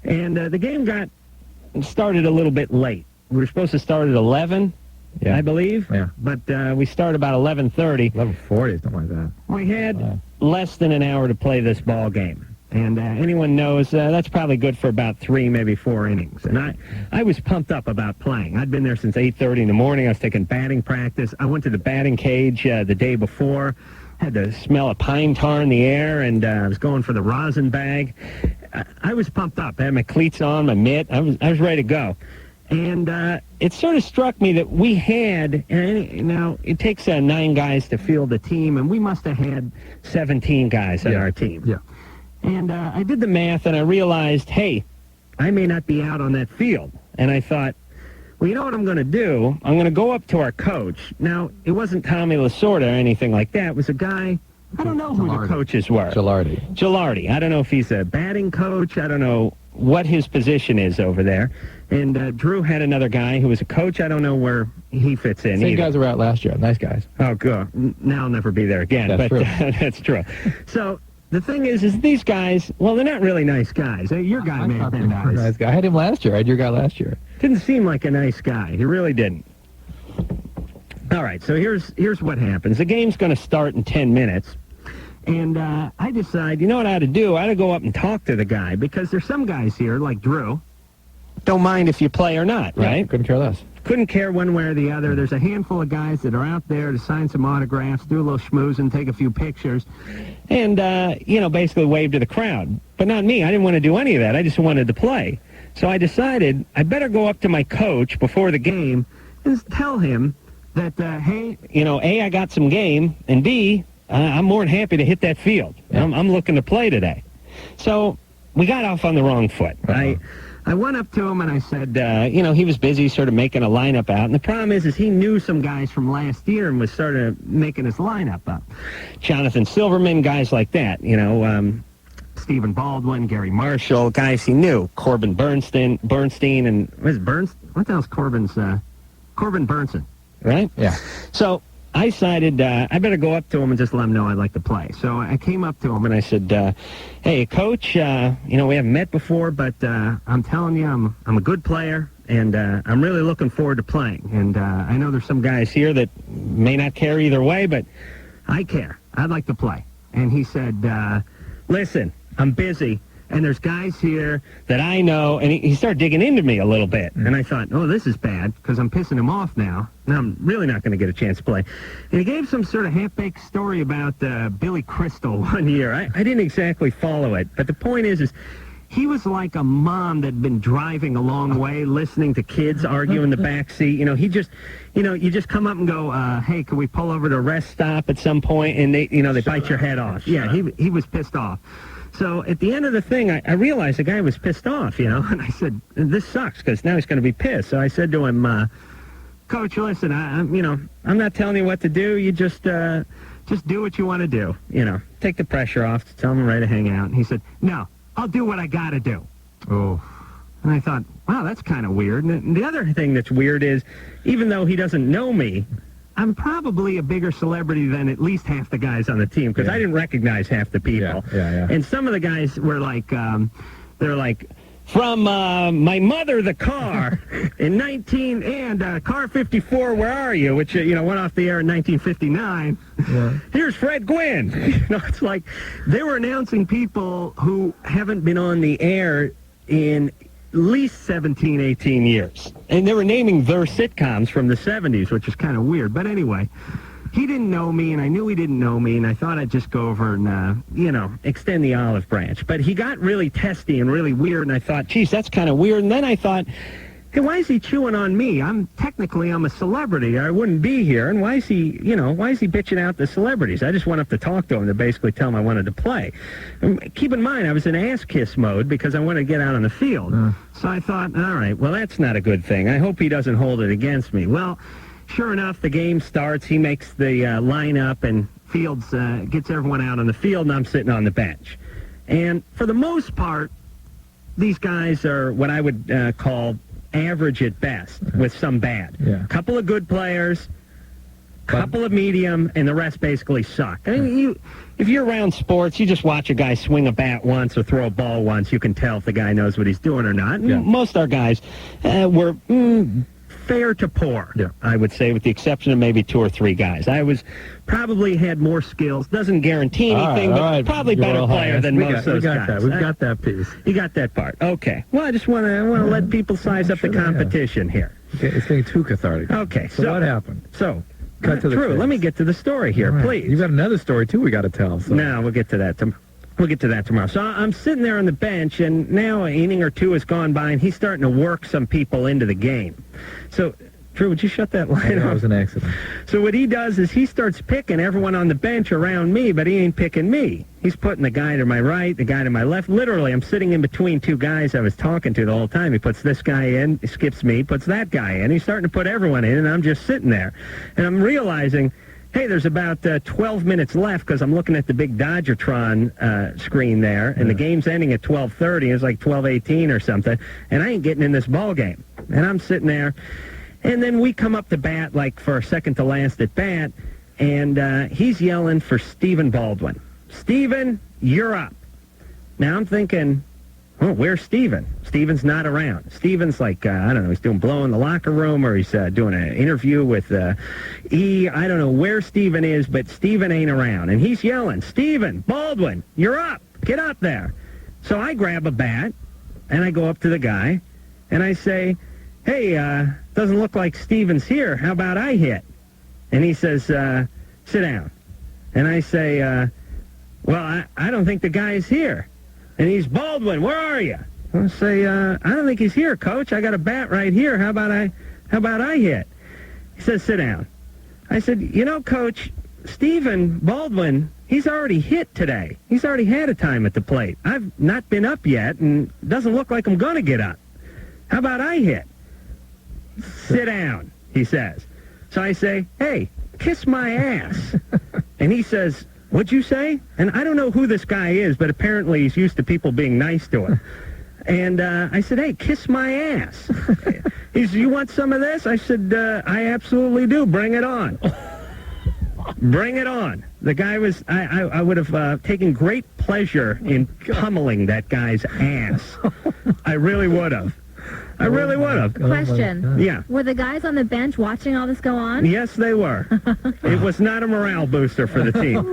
And the game got started a little bit late. We were supposed to start at 11, I believe. Yeah. But we started about 11:30. 11:40, something like that. We had less than an hour to play this ball game. And anyone knows that's probably good for about 3, maybe 4 innings. And I was pumped up about playing. I'd been there since 8:30 in the morning. I was taking batting practice. I went to the batting cage the day before. Had the smell of pine tar in the air, and I was going for the rosin bag. I was pumped up. I had my cleats on, my mitt. I was ready to go. And it sort of struck me that we had, now it takes 9 guys to field a team, and we must have had 17 guys on our team. Yeah. And I did the math, and I realized, hey, I may not be out on that field. And I thought, well, you know what I'm going to do? I'm going to go up to our coach. Now, it wasn't Tommy Lasorda or anything like that. It was a guy, I don't know who the coaches were. Gilardi. I don't know if he's a batting coach. I don't know what his position is over there. And Drew had another guy who was a coach. I don't know where he fits in. Same guys were out last year. Nice guys. Oh, good. Now I'll never be there again. That's true. That's true. So the thing is these guys, well, they're not really nice guys. Your guy may have been nice. Nice guy. I had him last year. I had your guy last year. Didn't seem like a nice guy. He really didn't. All right, so here's what happens. The game's going to start in 10 minutes. And I decide, you know what I ought to do? I ought to go up and talk to the guy, because there's some guys here, like Drew, don't mind if you play or not, right? Couldn't care less. Couldn't care one way or the other. There's a handful of guys that are out there to sign some autographs, do a little schmoozing, take a few pictures, and, basically wave to the crowd. But not me. I didn't want to do any of that. I just wanted to play. So I decided I better go up to my coach before the game and tell him that, hey, A, I got some game, and B, I'm more than happy to hit that field. Yeah. I'm looking to play today. So we got off on the wrong foot. I went up to him and I said, he was busy sort of making a lineup out. And the problem is he knew some guys from last year and was sort of making his lineup up. Jonathan Silverman, guys like that, Stephen Baldwin, Gary Marshall, guys he knew. Corbin Bernstein, and what the hell's Corbin Burnson, right? Yeah. So I decided I better go up to him and just let him know I'd like to play. So I came up to him and I said, hey, Coach, we haven't met before, but I'm telling you, I'm a good player, and I'm really looking forward to playing. And I know there's some guys here that may not care either way, but I care. I'd like to play. And he said, listen, I'm busy, and there's guys here that I know, and he started digging into me a little bit. And I thought, oh, this is bad, because I'm pissing him off now. Now I'm really not going to get a chance to play. And he gave some sort of half-baked story about Billy Crystal one year. I didn't exactly follow it, but the point is he was like a mom that had been driving a long way, listening to kids argue in the back seat. He just, you just come up and go, hey, can we pull over to a rest stop at some point? And they bite your head off. Yeah, he was pissed off. So at the end of the thing, I realized the guy was pissed off, and I said, this sucks, because now he's going to be pissed. So I said to him, Coach, listen, I'm not telling you what to do. You just do what you want to do. Take the pressure off. Tell him I'm ready to hang out. And he said, no, I'll do what I got to do. Oh. And I thought, wow, that's kind of weird. And the other thing that's weird is, even though he doesn't know me, I'm probably a bigger celebrity than at least half the guys on the team, because I didn't recognize half the people. Yeah. And some of the guys were like, they're like, from my mother, the car, in car 54, where are you? Which, went off the air in 1959. Yeah. Here's Fred Gwynn. It's like they were announcing people who haven't been on the air in at least 17, 18 years. And they were naming their sitcoms from the 70s, which is kind of weird. But anyway, he didn't know me, and I knew he didn't know me, and I thought I'd just go over and, extend the olive branch. But he got really testy and really weird, and I thought, geez, that's kind of weird. And then I thought, hey, why is he chewing on me? I'm a celebrity. I wouldn't be here. And why is he bitching out the celebrities? I just went up to talk to him to basically tell him I wanted to play. And keep in mind, I was in ass-kiss mode because I wanted to get out on the field. So I thought, all right, well, that's not a good thing. I hope he doesn't hold it against me. Well, sure enough, the game starts. He makes the lineup, and Fields gets everyone out on the field, and I'm sitting on the bench. And for the most part, these guys are what I would call average at best, with some bad. Yeah. A couple of good players, couple of medium, and the rest basically suck. I mean, if you're around sports, you just watch a guy swing a bat once or throw a ball once, you can tell if the guy knows what he's doing or not. Yeah. Most of our guys were fair to poor, yeah. I would say, with the exception of maybe 2 or 3 guys. I was probably had more skills. Doesn't guarantee anything, but probably better player than most of those guys. We've got that piece. You got that part. Okay. Well, I just want to let people size up the competition here. Okay, it's getting too cathartic. Okay. So what happened? So, Cut to the chase. Let me get to the story here, Right. please. You got another story, too, we got to tell. So. No, we'll get to that tomorrow. So I'm sitting there on the bench, and now an inning or two has gone by, and he's starting to work some people into the game. So, Drew, would you shut that line off? That was an accident. So what he does is he starts picking everyone on the bench around me, but he ain't picking me. He's putting the guy to my right, the guy to my left. Literally, I'm sitting in between 2 guys I was talking to the whole time. He puts this guy in, he skips me, puts that guy in. He's starting to put everyone in, and I'm just sitting there. And I'm realizing, hey, there's about 12 minutes left because I'm looking at the big Dodgertron screen there, and the game's ending at 12:30. It's like 12:18 or something, and I ain't getting in this ball game. And I'm sitting there. And then we come up to bat, like for second to last at bat, and he's yelling for Stephen Baldwin. Stephen, you're up. Now I'm thinking, oh, where's Stephen? Stephen's not around. Stephen's like, I don't know, he's doing blow in the locker room, or he's doing an interview with E. I don't know where Stephen is, but Stephen ain't around. And he's yelling, Stephen, Baldwin, you're up. Get up there. So I grab a bat, and I go up to the guy, and I say, hey, doesn't look like Stephen's here. How about I hit? And he says, sit down. And I say, well, I don't think the guy's here. And he's, Baldwin, where are you? I say, I don't think he's here, Coach. I got a bat right here. How about I hit? He says, sit down. I said, you know, Coach, Stephen Baldwin, he's already hit today. He's already had a time at the plate. I've not been up yet, and doesn't look like I'm going to get up. How about I hit? Sit down, he says. So I say, hey, kiss my ass. And he says, what'd you say? And I don't know who this guy is, but apparently he's used to people being nice to him. And I said, hey, kiss my ass. He said, you want some of this? I said, I absolutely do. Bring it on. Bring it on. The guy was, I would have taken great pleasure in pummeling that guy's ass. I really would have. I really would have. Question. Yeah. Were the guys on the bench watching all this go on? Yes, they were. It was not a morale booster for the team.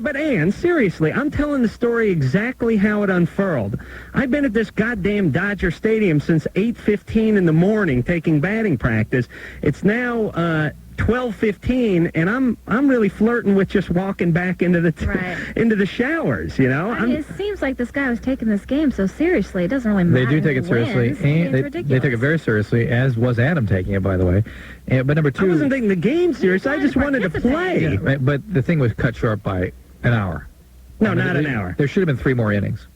But Ann, seriously, I'm telling the story exactly how it unfurled. I've been at this goddamn Dodger Stadium since 8:15 in the morning taking batting practice. It's now 12:15, and I'm really flirting with just walking back into the showers. You know, I mean, it seems like this guy was taking this game so seriously. It doesn't really matter. They do take it seriously, and they took it very seriously, as was Adam taking it, by the way. But number 2, I wasn't taking the game serious. I just wanted to play. Yeah, right, but the thing was cut short by an hour. No, not an hour. There should have been 3 more innings.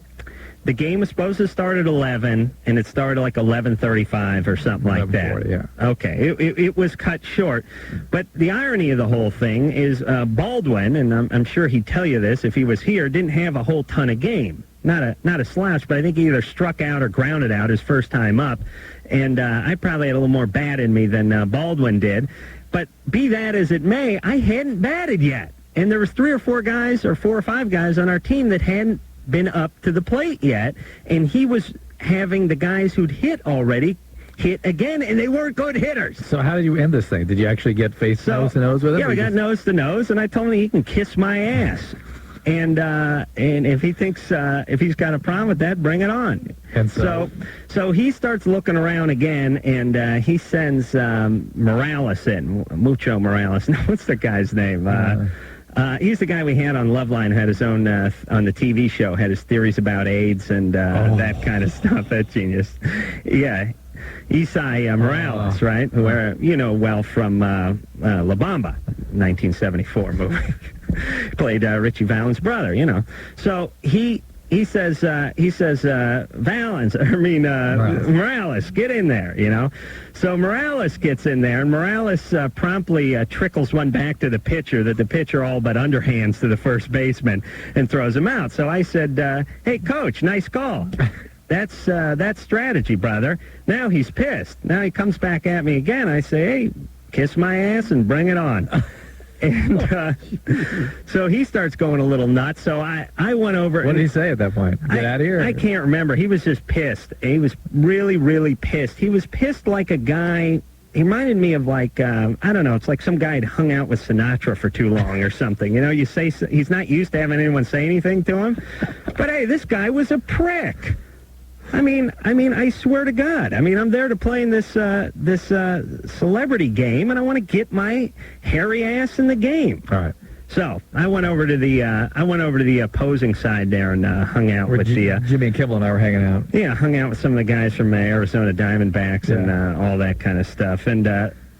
The game was supposed to start at 11, and it started like 11:35 or something like that. 11:40, yeah. Okay, it was cut short. But the irony of the whole thing is Baldwin, and I'm sure he'd tell you this if he was here, didn't have a whole ton of game. Not a slouch, but I think he either struck out or grounded out his first time up. And I probably had a little more bat in me than Baldwin did. But be that as it may, I hadn't batted yet. And there was 3 or 4 guys, or 4 or 5 guys on our team that hadn't been up to the plate yet, and he was having the guys who'd hit already hit again, and they weren't good hitters. So how did you end this thing? Did you actually get nose to nose with him? Yeah, we got nose to nose, and I told him he can kiss my ass. And if he thinks if he's got a problem with that, bring it on. And so he starts looking around again, and he sends Morales in, Mucho Morales. No, what's the guy's name? He's the guy we had on Loveline, had his own, on the TV show, had his theories about AIDS and that kind of stuff. That genius. Yeah. Isai Morales, right? Who you know well from La Bamba, 1974 movie. Played Richie Valens' brother, you know. So he says Morales, get in there, you know. So Morales gets in there, and Morales promptly trickles one back to the pitcher that the pitcher all but underhands to the first baseman and throws him out. So I said, hey, Coach, nice call. That's strategy, brother. Now he's pissed. Now he comes back at me again. I say, hey, kiss my ass and bring it on. And so he starts going a little nuts. So I went over. What did he say at that point? Get out of here. I can't remember. He was just pissed. He was really, really pissed. He was pissed like a guy. He reminded me of like, I don't know, it's like some guy had hung out with Sinatra for too long or something. You know, you say he's not used to having anyone say anything to him. But hey, this guy was a prick. I mean, I swear to God. I mean, I'm there to play in this celebrity game, and I want to get my hairy ass in the game. All right. So I went over to the opposing side there and hung out with the Jimmy and Kimmel and I were hanging out. Yeah, hung out with some of the guys from Arizona Diamondbacks and all that kind of stuff. And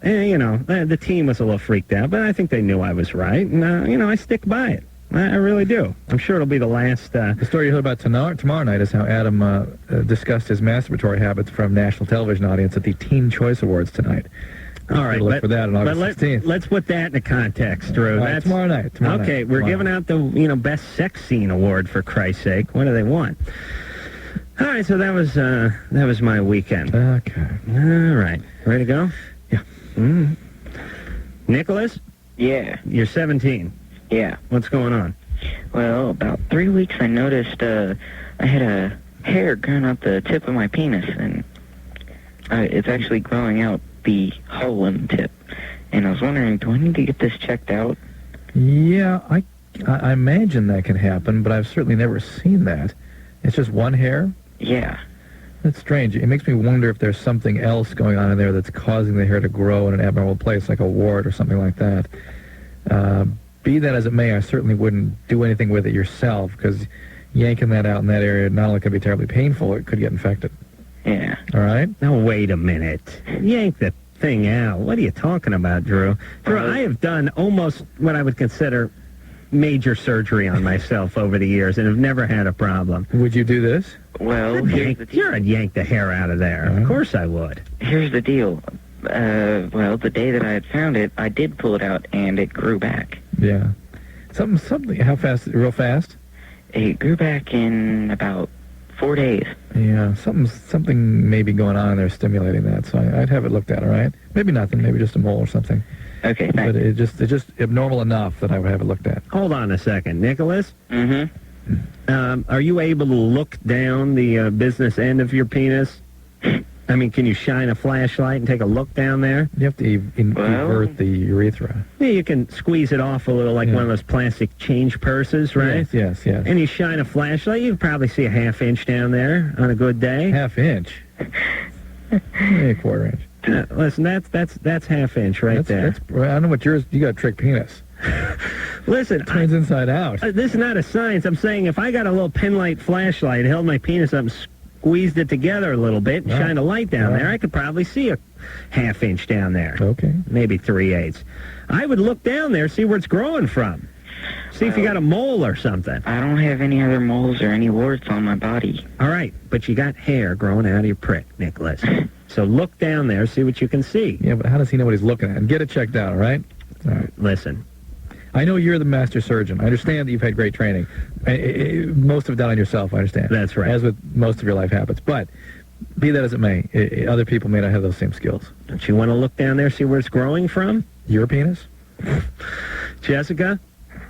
you know, the team was a little freaked out, but I think they knew I was right, and you know, I stick by it. I really do. I'm sure it'll be the last... The story you heard about tomorrow night is how Adam discussed his masturbatory habits from national television audience at the Teen Choice Awards tonight. All right, look for that on August 16th. Let's put that into context, Drew. That's tomorrow night. Okay, we're giving out the best sex scene award, for Christ's sake. What do they want? All right, so that was my weekend. Okay. All right, ready to go? Yeah. Mm. Nicholas? Yeah. You're 17. Yeah. What's going on? Well, about 3 weeks I noticed I had a hair growing out the tip of my penis, and it's actually growing out the hole in the tip. And I was wondering, do I need to get this checked out? Yeah, I imagine that can happen, but I've certainly never seen that. It's just one hair? Yeah. That's strange. It makes me wonder if there's something else going on in there that's causing the hair to grow in an abnormal place, like a wart or something like that. Be that as it may, I certainly wouldn't do anything with it yourself, because yanking that out in that area not only could be terribly painful, it could get infected. Yeah. All right? Now, wait a minute. Yank the thing out. What are you talking about, Drew? Drew, I have done almost what I would consider major surgery on myself over the years and have never had a problem. Would you do this? Well, I'd yank the hair out of there. Of course I would. Here's the deal. Well, the day that I had found it, I did pull it out, and it grew back. Yeah. Something. How fast? Real fast? It grew back in about 4 days. Yeah. Something may be going on in there stimulating that. So I'd have it looked at. All right. Maybe nothing. Maybe just a mole or something. Okay. Thanks. But it's just abnormal enough that I would have it looked at. Hold on a second, Nicholas. Mm-hmm. Are you able to look down the business end of your penis? I mean, can you shine a flashlight and take a look down there? You have to invert the urethra. Yeah, you can squeeze it off a little like one of those plastic change purses, right? Yes. And you shine a flashlight, you can probably see a ½ inch down there on a good day. ½ inch? Maybe a ¼ inch. Listen, that's ½ inch right there. I don't know what yours... You got a trick penis. Listen, it turns inside out. This is not a science. I'm saying if I got a little pen light flashlight, held my penis up and squeezed it together a little bit and shined a light down there, I could probably see a ½ inch down there. Okay. Maybe 3/8. I would look down there, see where it's growing from. See if you got a mole or something. I don't have any other moles or any warts on my body. All right, but you got hair growing out of your prick, Nicholas. So look down there, see what you can see. Yeah, but how does he know what he's looking at? And get it checked out, all right? All right. Listen. I know you're the master surgeon. I understand that you've had great training. Most of it done on yourself, I understand. That's right. As with most of your life habits. But be that as it may, other people may not have those same skills. Don't you want to look down there, see where it's growing from? Your penis? Jessica?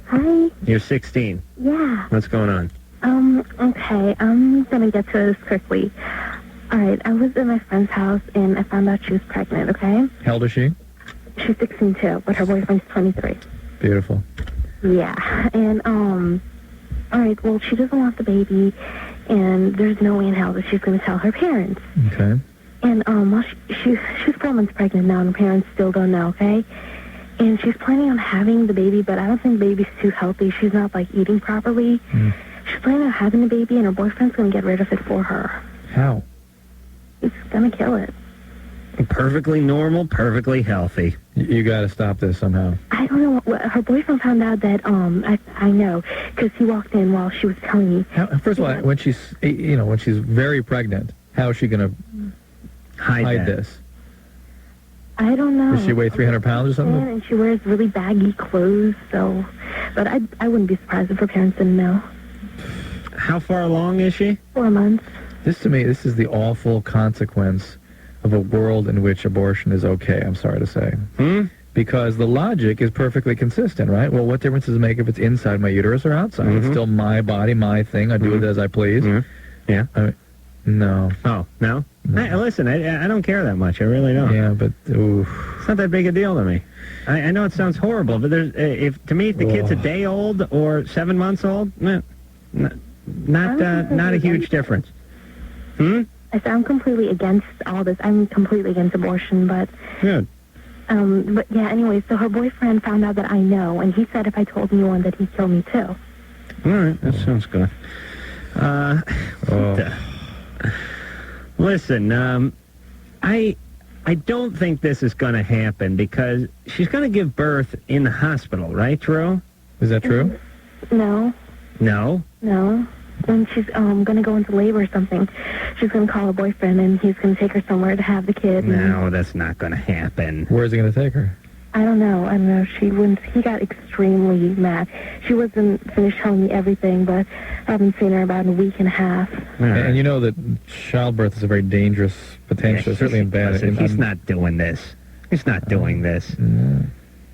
Hi. You're 16. Yeah. What's going on? Okay, I'm gonna get to this quickly. Alright, I was at my friend's house and I found out she was pregnant, okay? How old is she? She's 16 too, but her boyfriend's 23. Beautiful. Yeah, and, alright, well, she doesn't want the baby, and there's no way in hell that she's gonna tell her parents. Okay. And, well, she's 4 months pregnant now, and her parents still don't know, okay? And she's planning on having the baby, but I don't think the baby's too healthy. She's not, like, eating properly. She's planning on having the baby, and her boyfriend's gonna get rid of it for her. How? He's gonna kill it. Perfectly normal, perfectly healthy. You got to stop this somehow. I don't know. Her boyfriend found out that, I know, because he walked in while she was telling me. First of all, when she's very pregnant, how is she going to hide this? I don't know. Does she weigh 300 pounds or something? And she wears really baggy clothes, so... But I wouldn't be surprised if her parents didn't know. How far along is she? 4 months. To me, this is the awful consequence of a world in which abortion is okay, I'm sorry to say. Because the logic is perfectly consistent, right? Well, what difference does it make if it's inside my uterus or outside? It's still my body, my thing. I do it as I please. Yeah. No. Oh, no? Listen, I don't care that much. I really don't. Yeah, but oof. It's not that big a deal to me. I know it sounds horrible, but there's if to me, if the kid's a day old or 7 months old, not a huge difference. I said I'm completely against all this. I'm completely against abortion, but... Good. But yeah, anyway, so her boyfriend found out that I know, and he said if I told anyone that he'd kill me too. All right, that sounds good. Listen, I don't think this is going to happen because she's going to give birth in the hospital, right, Drew? Is that true? No. No? No. When she's going to go into labor or something, she's going to call her boyfriend, and he's going to take her somewhere to have the kid. No, that's not going to happen. Where's he going to take her? I don't know. She wouldn't. He got extremely mad. She wasn't finished telling me everything, but I haven't seen her about a week and a half. Right. And you know that childbirth is a very dangerous potential, certainly in bad. Listen, he's not doing this. He's not doing this.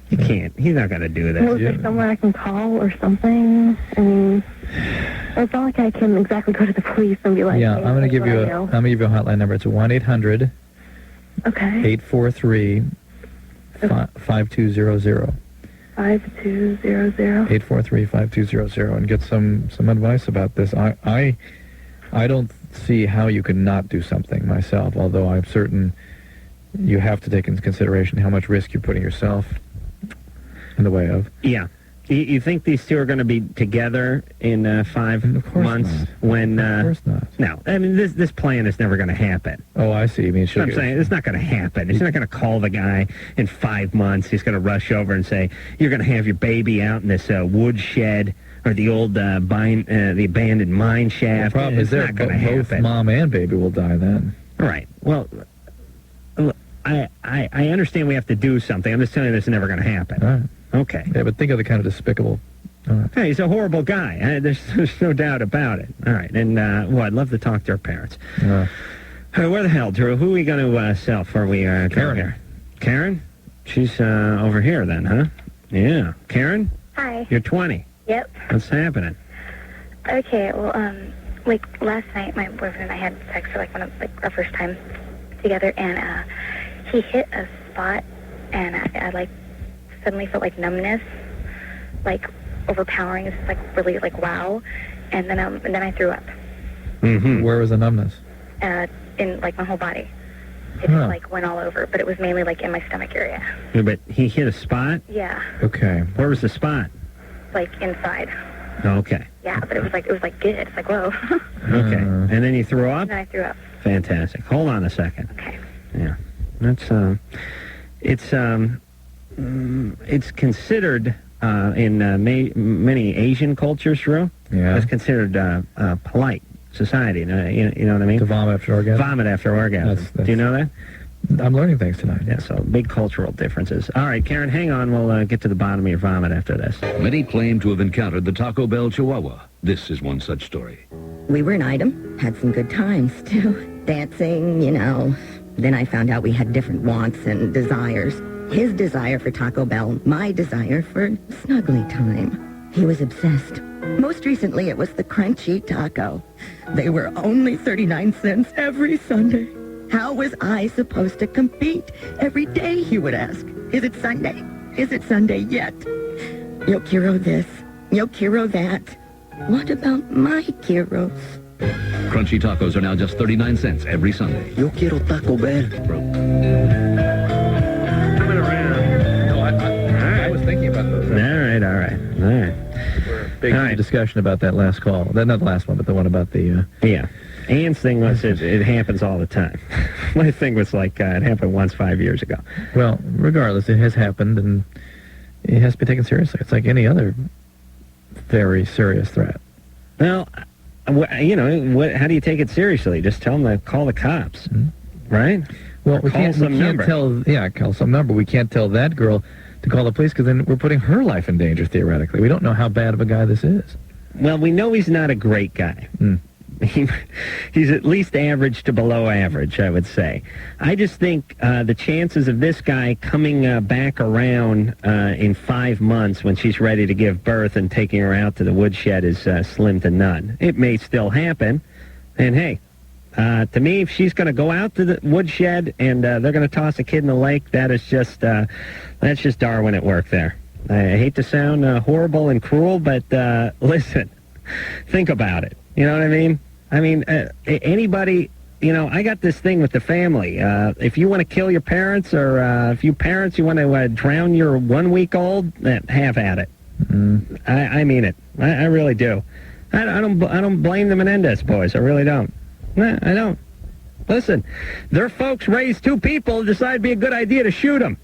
He can't. He's not going to do Well, this. is there somewhere I can call or something? I mean, it's not like I can exactly go to the police and be like, Yeah, hey, I'm going to give you a know. hotline number. It's 1-800 Okay. 843 5200. 5200. 843-5200 and get some advice about this. I don't see how you could not do something myself, although I'm certain you have to take into consideration how much risk you're putting yourself in the way of. Yeah. You think these two are going to be together in 5 months? Not. When? Of course not. No, I mean this plan is never going to happen. Oh, I see. You mean I'm saying it's not going to happen. He's not going to call the guy in 5 months. He's going to rush over and say, "You're going to have your baby out in this wood shed or the old the abandoned mine shaft." The problem is it's not going to both happen. mom and baby will die then. Right. Well, I understand we have to do something. I'm just telling you this is never going to happen. All right. Okay. Yeah, but think of the kind of despicable... Hey, he's a horrible guy. There's no doubt about it. All right. And, I'd love to talk to her parents. Where the hell, Drew? Who are we going to sell for we go Karen. here? Karen? She's over here then, huh? Yeah. Karen? Hi. You're 20. Yep. What's happening? Okay, well, like last night, my boyfriend and I had sex for our first time together, and he hit a spot, and I like suddenly felt like numbness, like overpowering. It's like really like wow, and then I threw up. Mm-hmm. Where was the numbness? In like my whole body. It just like went all over, but it was mainly like in my stomach area. Yeah, but he hit a spot? Yeah. Okay. Where was the spot? Like inside. Okay. Yeah, but it was like good. It's like whoa. Okay. And then you threw up? And then I threw up. Fantastic. Hold on a second. Okay. Yeah. That's it's considered in many Asian cultures, Drew. Yeah. It's considered polite society. You know what I mean? To vomit after orgasm? Vomit after orgasm. That's- Do you know that? I'm learning things tonight. Yeah, so big cultural differences. All right, Karen, hang on. We'll get to the bottom of your vomit after this. Many claim to have encountered the Taco Bell Chihuahua. This is one such story. We were an item, had some good times, too. Dancing, you know. Then I found out we had different wants and desires. His desire for Taco Bell, my desire for snuggly time. He was obsessed. Most recently, it was the crunchy taco. They were only 39 cents every Sunday. How was I supposed to compete? Every day, he would ask, is it Sunday? Is it Sunday yet? Yo quiero this. Yo quiero that. What about my quiros? Crunchy tacos are now just 39 cents every Sunday. Yo quiero Taco Bell. Coming around. No, I was thinking about those. All right. Big All right. discussion about that last call. Not the last one, but the one about the... Yeah. Ann's thing was it happens all the time. My thing was like it happened once 5 years ago. Well, regardless, it has happened, and it has to be taken seriously. It's like any other very serious threat. Well, how do you take it seriously? Just tell them to call the cops, right? Well, we Call can't some number. call some number. We can't tell that girl to call the police because then we're putting her life in danger, theoretically. We don't know how bad of a guy this is. Well, we know he's not a great guy. he's at least average to below average, I would say. I just think the chances of this guy coming back around in 5 months when she's ready to give birth and taking her out to the woodshed is slim to none. It may still happen, and hey, to me, if she's going to go out to the woodshed and they're going to toss a kid in the lake, that's just Darwin at work there. I hate to sound horrible and cruel, but listen, think about it. You know what I mean? I mean, anybody, I got this thing with the family. If you want to kill your parents, or if you parents, you want to drown your 1-week-old, have at it. I mean it. I really do. I don't blame the Menendez boys. I really don't. No, I don't. Listen, their folks raised 2 people, decide it'd be a good idea to shoot them.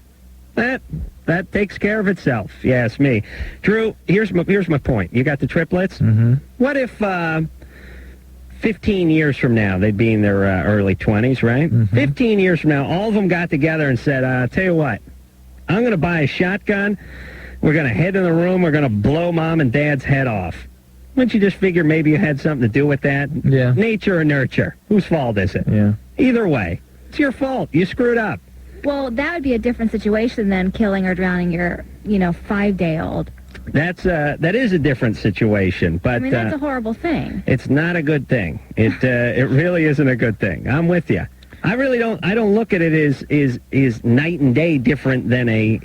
That takes care of itself, you ask me. Drew, here's my point. You got the triplets? Mm-hmm. What if 15 years from now, they'd be in their early 20s, right? Mm-hmm. 15 years from now, all of them got together and said, tell you what, I'm going to buy a shotgun, we're going to head in the room, we're going to blow Mom and Dad's head off. Wouldn't you just figure maybe you had something to do with that? Yeah. Nature or nurture? Whose fault is it? Yeah. Either way, it's your fault. You screwed up. Well, that would be a different situation than killing or drowning your, 5-day-old. That is a different situation, but I mean, that's a horrible thing. It's not a good thing. It really isn't a good thing. I'm with you. I really don't. I don't look at it as night and day different than a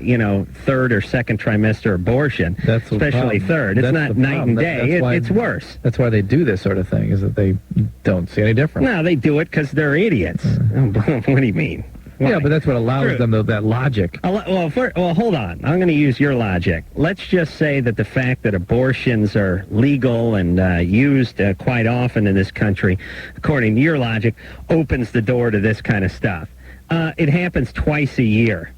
third or second trimester abortion. That's especially third. It's not night and day. It's worse. That's why they do this sort of thing. Is that they don't see any difference. No, they do it because they're idiots. What do you mean? Why? Yeah, but that's what allows them that logic. Well, hold on. I'm going to use your logic. Let's just say that the fact that abortions are legal and used quite often in this country, according to your logic, opens the door to this kind of stuff. It happens twice a year.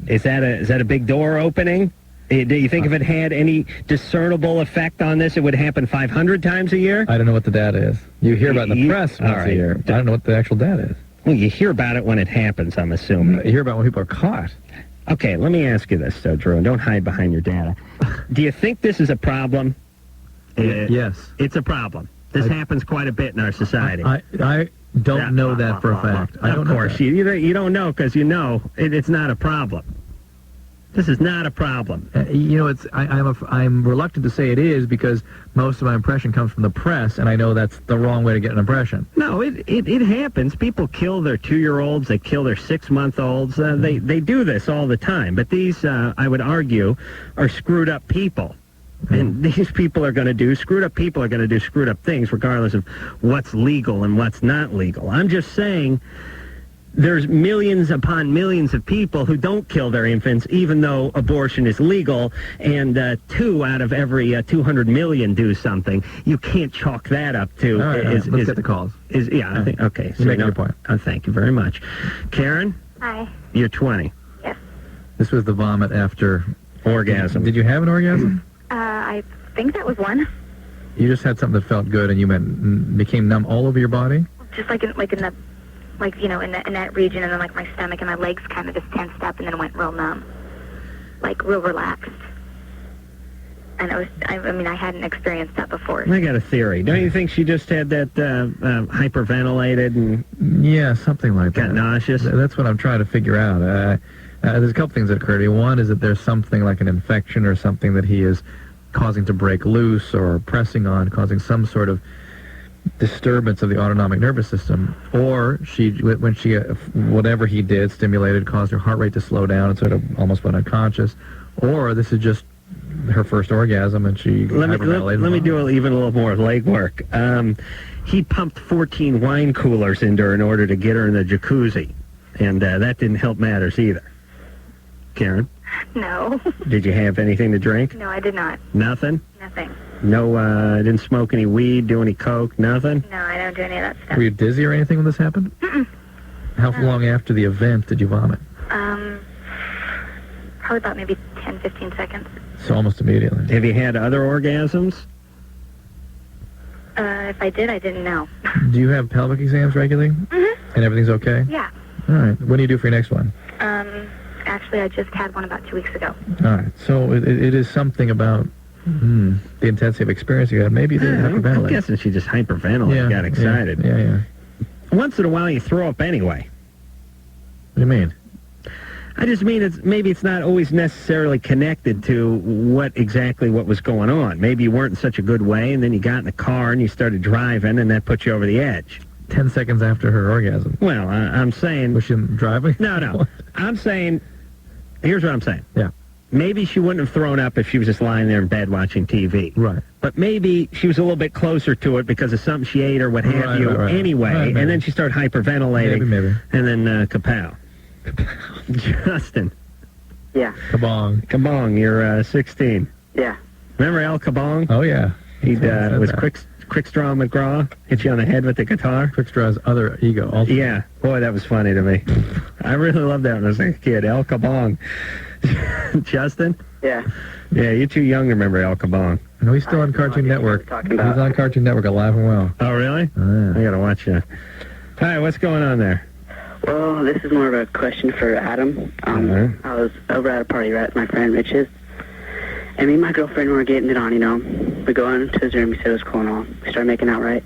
Is that a big door opening? Do you think if it had any discernible effect on this, it would happen 500 times a year? I don't know what the data is. You hear about it in the press once a year. I don't know what the actual data is. Well, you hear about it when it happens, I'm assuming. You hear about when people are caught. Okay, let me ask you this, though, Drew, and don't hide behind your data. Do you think this is a problem? Yes. It's a problem. This happens quite a bit in our society. I don't know that for a fact. I don't know. Of course, you don't know because it's not a problem. This is not a problem. I'm reluctant to say it is because most of my impression comes from the press, and I know that's the wrong way to get an impression. No, it happens. People kill their 2-year-olds. They kill their 6-month-olds. They do this all the time. But these, I would argue, are screwed up people. And these people are going to do, screwed up people are going to do screwed up things regardless of what's legal and what's not legal. I'm just saying there's millions upon millions of people who don't kill their infants, even though abortion is legal, and 2 out of every 200 million do something. You can't chalk that up to. All right, let's get the calls. I think, okay. So you make your point. Thank you very much. Karen? Hi. You're 20. Yes. This was the vomit after orgasm. Did you have an orgasm? I think that was one. You just had something that felt good, and you became numb all over your body? Just in that region, and then my stomach and my legs kind of just tensed up, and then went real numb, real relaxed. And I hadn't experienced that before. I got a theory. Don't you think she just had that hyperventilated and yeah, something like that? Got nauseous. That's what I'm trying to figure out. There's a couple things that occur to me. One is that there's something like an infection or something that he is causing to break loose or pressing on, causing some sort of disturbance of the autonomic nervous system, or whatever he did stimulated caused her heart rate to slow down and sort of almost went unconscious, or this is just her first orgasm and she let me do even a little more legwork. He pumped 14 wine coolers into her in order to get her in the jacuzzi, and that didn't help matters either. Karen? No. Did you have anything to drink? No, I did not. Nothing? Nothing. No, didn't smoke any weed, do any coke, nothing? No, I don't do any of that stuff. Were you dizzy or anything when this happened? Mm-mm. How long after the event did you vomit? Probably about maybe 10, 15 seconds. So almost immediately. Have you had other orgasms? If I did, I didn't know. Do you have pelvic exams regularly? Mm-hmm. And everything's okay? Yeah. All right. When do you do for your next one? Actually, I just had one about 2 weeks ago. All right. So it is something about The intensity of experience you had, maybe you didn't I'm hyperventilate. guessing she just hyperventilated, got excited. Yeah. Once in a while you throw up anyway. What do you mean? I just mean maybe it's not always necessarily connected to what was going on. Maybe you weren't in such a good way, and then you got in the car and you started driving, and that put you over the edge. 10 seconds after her orgasm. Well, I'm saying... Was she driving? No. I'm saying... Here's what I'm saying. Yeah. Maybe she wouldn't have thrown up if she was just lying there in bed watching TV. Right. But maybe she was a little bit closer to it because of something she ate or what have you anyway, Right, and then she started hyperventilating. Maybe. And then kapow. Justin. Yeah. Kabong. You're 16. Yeah. Remember Al Kabong? Oh, yeah. He was Quickstraw McGraw, hit you on the head with the guitar. Quickstraw's other ego. Also. Yeah. Boy, that was funny to me. I really loved that when I was a kid. Al Kabong. Justin? Yeah. Yeah, you're too young to remember Al Kabong. No, he's still on Cartoon Network. He's on Cartoon Network, alive and well. Oh, really? Oh, yeah. I gotta watch that. Hi, what's going on there? Well, this is more of a question for Adam. I was over at a party, right, with my friend Rich's. And me and my girlfriend were getting it on, you know. We go into his room, he said it was cool and all. We started making out, right?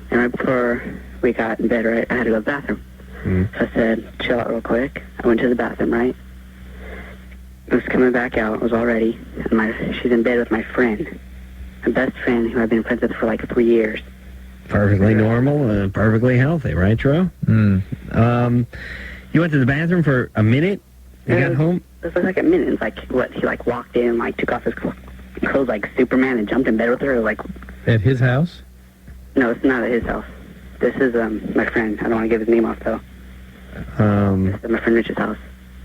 And right before we got in bed, right, I had to go to the bathroom. So I said, chill out real quick. I went to the bathroom, right? I was coming back out, I was all ready. And she's in bed with my friend. My best friend, who I've been friends with for like 3 years. Perfectly normal, perfectly healthy, right, Drew? You went to the bathroom for a minute? You got home? It was like a minute. It's like, what, he like walked in, like took off his clothes like Superman and jumped in bed with her, like... At his house? No, it's not at his house. This is my friend. I don't want to give his name off, though. This is my friend Richard's house.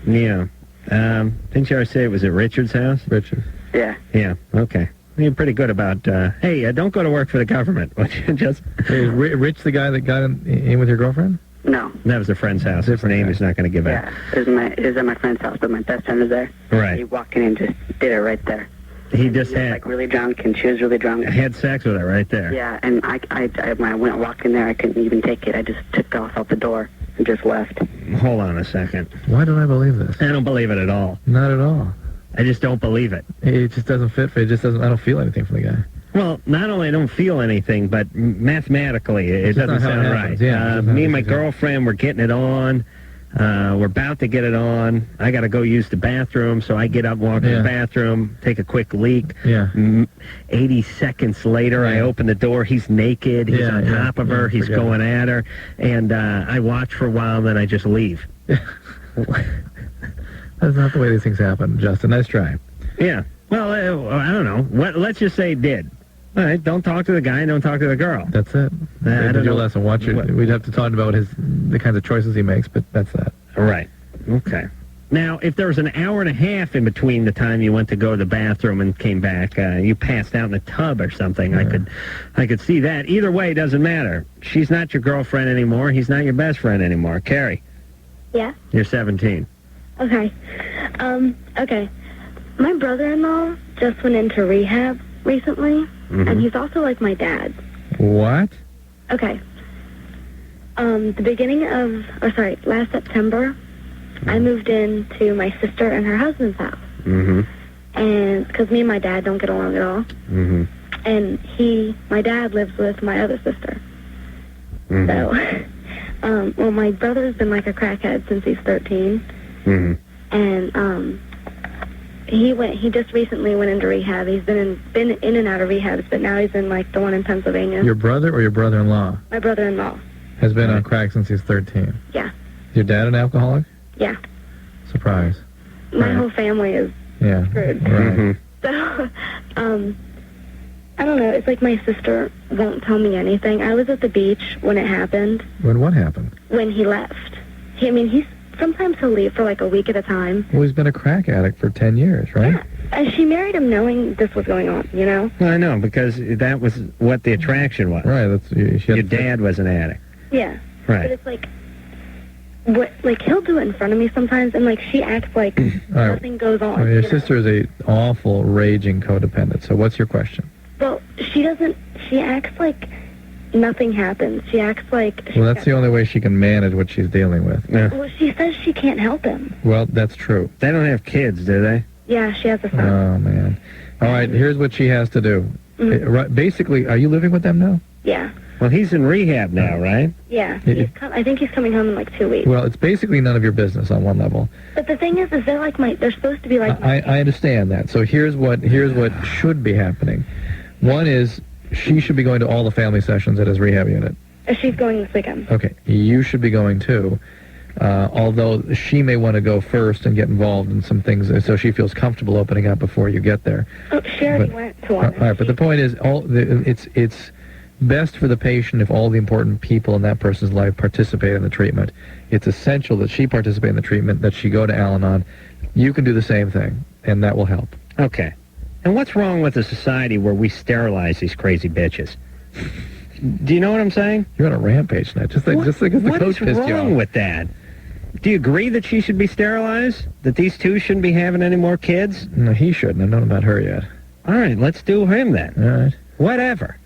Yeah. Didn't you already say it was at Richard's house? Richard. Yeah. Yeah, okay. You're pretty good about, hey, don't go to work for the government. Just... Hey, is Rich the guy that got in with your girlfriend? No. That was a friend's house. His name is not going to give out. Yeah, it was at my friend's house, but my best friend was there. Right. He walked in and just did it right there. He just was, like, really drunk, and she was really drunk. Had sex with her right there. Yeah, and I when I walked in there, I couldn't even take it. I just took off out the door and just left. Hold on a second. Why don't I believe this? I don't believe it at all. Not at all. I just don't believe it. It just doesn't fit for you. I don't feel anything for the guy. Well, not only I don't feel anything, but mathematically it doesn't sound right. Yeah, me and my girlfriend were getting it on. We're about to get it on. I got to go use the bathroom, so I get up, walk to the bathroom, take a quick leak. Yeah. 80 seconds later, I open the door. He's naked. He's on top of her. He's going at her. And I watch for a while, and then I just leave. That's not the way these things happen, Justin. Nice try. Yeah. Well, I don't know. Let's just say it did. All right, don't talk to the guy, don't talk to the girl. That's it. I don't do a lesson. Watch it. We'd have to talk about the kinds of choices he makes, but that's that. All right. Okay. Now, if there was an hour and a half in between the time you went to go to the bathroom and came back, you passed out in the tub or something, Yeah. I could see that. Either way, it doesn't matter. She's not your girlfriend anymore. He's not your best friend anymore. Carrie, Yeah? you're 17. Okay. Okay. My brother-in-law just went into rehab recently, and he's also like my dad. What? Okay. Last September, I moved in to my sister and her husband's house. And because me and my dad don't get along at all. And my dad lives with my other sister. So, well, my brother's been like a crackhead since he's 13. And, he just recently went into rehab. He's been in and out of rehabs, but now he's in like the one in Pennsylvania. Your brother or your brother-in-law? My brother-in-law. Has been on crack since he's 13. Yeah. Is your dad an alcoholic? Yeah. Surprise. My whole family is screwed. Right. So, I don't know. It's like my sister won't tell me anything. I was at the beach when it happened. When what happened? When he left. Sometimes he'll leave for like a week at a time. Well, he's been a crack addict for 10 years, right? Yeah. And she married him knowing this was going on, you know? Well, I know, because that was what the attraction was. Right. Your dad was an addict. Yeah. Right. But it's like, he'll do it in front of me sometimes, and like she acts like nothing goes on. Well, your sister is a awful, raging codependent. So what's your question? Well, she acts like nothing happens. She acts like... Well, that's the only way she can manage what she's dealing with. Yeah. Well, she says she can't help him. Well, that's true. They don't have kids, do they? Yeah, she has a son. Oh, man. All right, here's what she has to do. Right, basically, are you living with them now? Yeah. Well, he's in rehab now, right? Yeah. I think he's coming home in like 2 weeks. Well, it's basically none of your business on one level. But the thing is they're like they're supposed to be like my I understand that. So here's what should be happening. One is she should be going to all the family sessions at his rehab unit. She's going this weekend. Okay, you should be going too. Although she may want to go first and get involved in some things, so she feels comfortable opening up before you get there. Oh, she already went to one. All right, but the point is, it's best for the patient if all the important people in that person's life participate in the treatment. It's essential that she participate in the treatment, that she go to Al-Anon. You can do the same thing, and that will help. Okay. And what's wrong with a society where we sterilize these crazy bitches? Do you know what I'm saying? You're on a rampage now, just because the coach pissed you off. What's wrong with that? Do you agree that she should be sterilized? That these two shouldn't be having any more kids? No, he shouldn't. I've known about her yet. All right, let's do him then. All right. Whatever.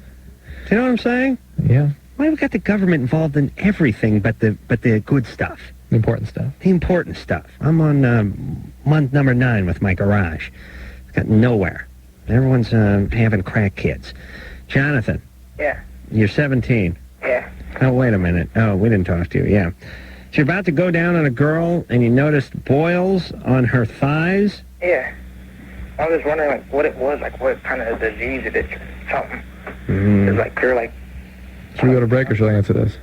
Do you know what I'm saying? Yeah. Why have we got the government involved in everything but the good stuff? The important stuff. The important stuff. I'm on month number 9 with my garage. Got nowhere. Everyone's having crack kids. Jonathan. Yeah. You're 17. Yeah. Oh, wait a minute. Oh, we didn't talk to you. Yeah. So you're about to go down on a girl and you noticed boils on her thighs? Yeah. I was just wondering, like, what it was, like, what kind of disease it is, something. It's like, clear, like... Should we go to break or should I answer this?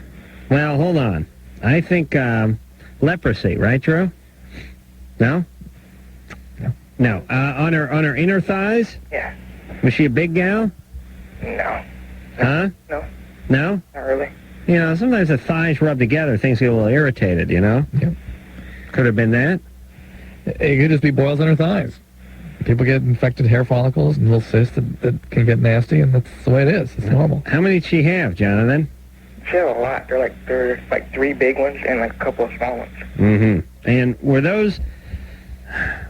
Well, hold on. I think leprosy, right, Drew? No? No. On her inner thighs? Yeah. Was she a big gal? No. Huh? No. No? Not really. You know, sometimes the thighs rub together, things get a little irritated, you know? Yep. Could have been that. It could just be boils on her thighs. People get infected hair follicles and little cysts that can get nasty, and that's the way it is. It's normal. How many did she have, Jonathan? She had a lot. There are like 3 big ones and like a couple of small ones. Mm-hmm. And were those...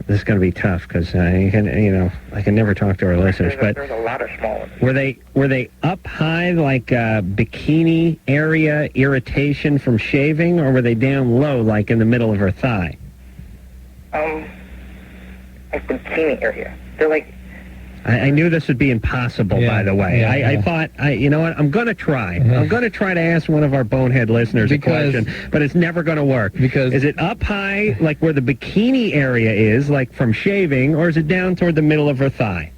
This is going to be tough because I can never talk to our listeners. But there's a lot of small ones. Were they up high like bikini area irritation from shaving, or were they down low like in the middle of her thigh? Like bikini area. They're like... I knew this would be impossible, by the way. I thought, you know what, I'm going to try. I'm going to try to ask one of our bonehead listeners a question, but it's never going to work. Because is it up high, like where the bikini area is, like from shaving, or is it down toward the middle of her thigh?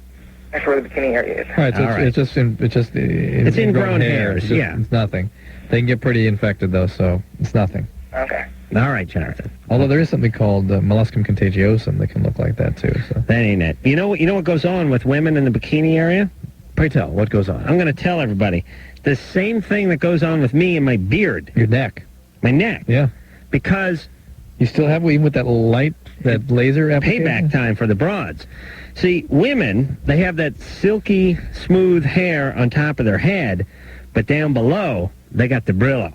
That's where the bikini area is. All right, so it's ingrown hairs, It's nothing. They can get pretty infected, though, so it's nothing. Okay. All right, Jonathan. Although there is something called molluscum contagiosum that can look like that, too. So. That ain't it. You know what goes on with women in the bikini area? Pray tell, what goes on? I'm going to tell everybody. The same thing that goes on with me and my beard. Your neck. My neck. Yeah. Because... You still have, even with that laser application? Payback time for the broads. See, women, they have that silky, smooth hair on top of their head, but down below, they got the Brillo.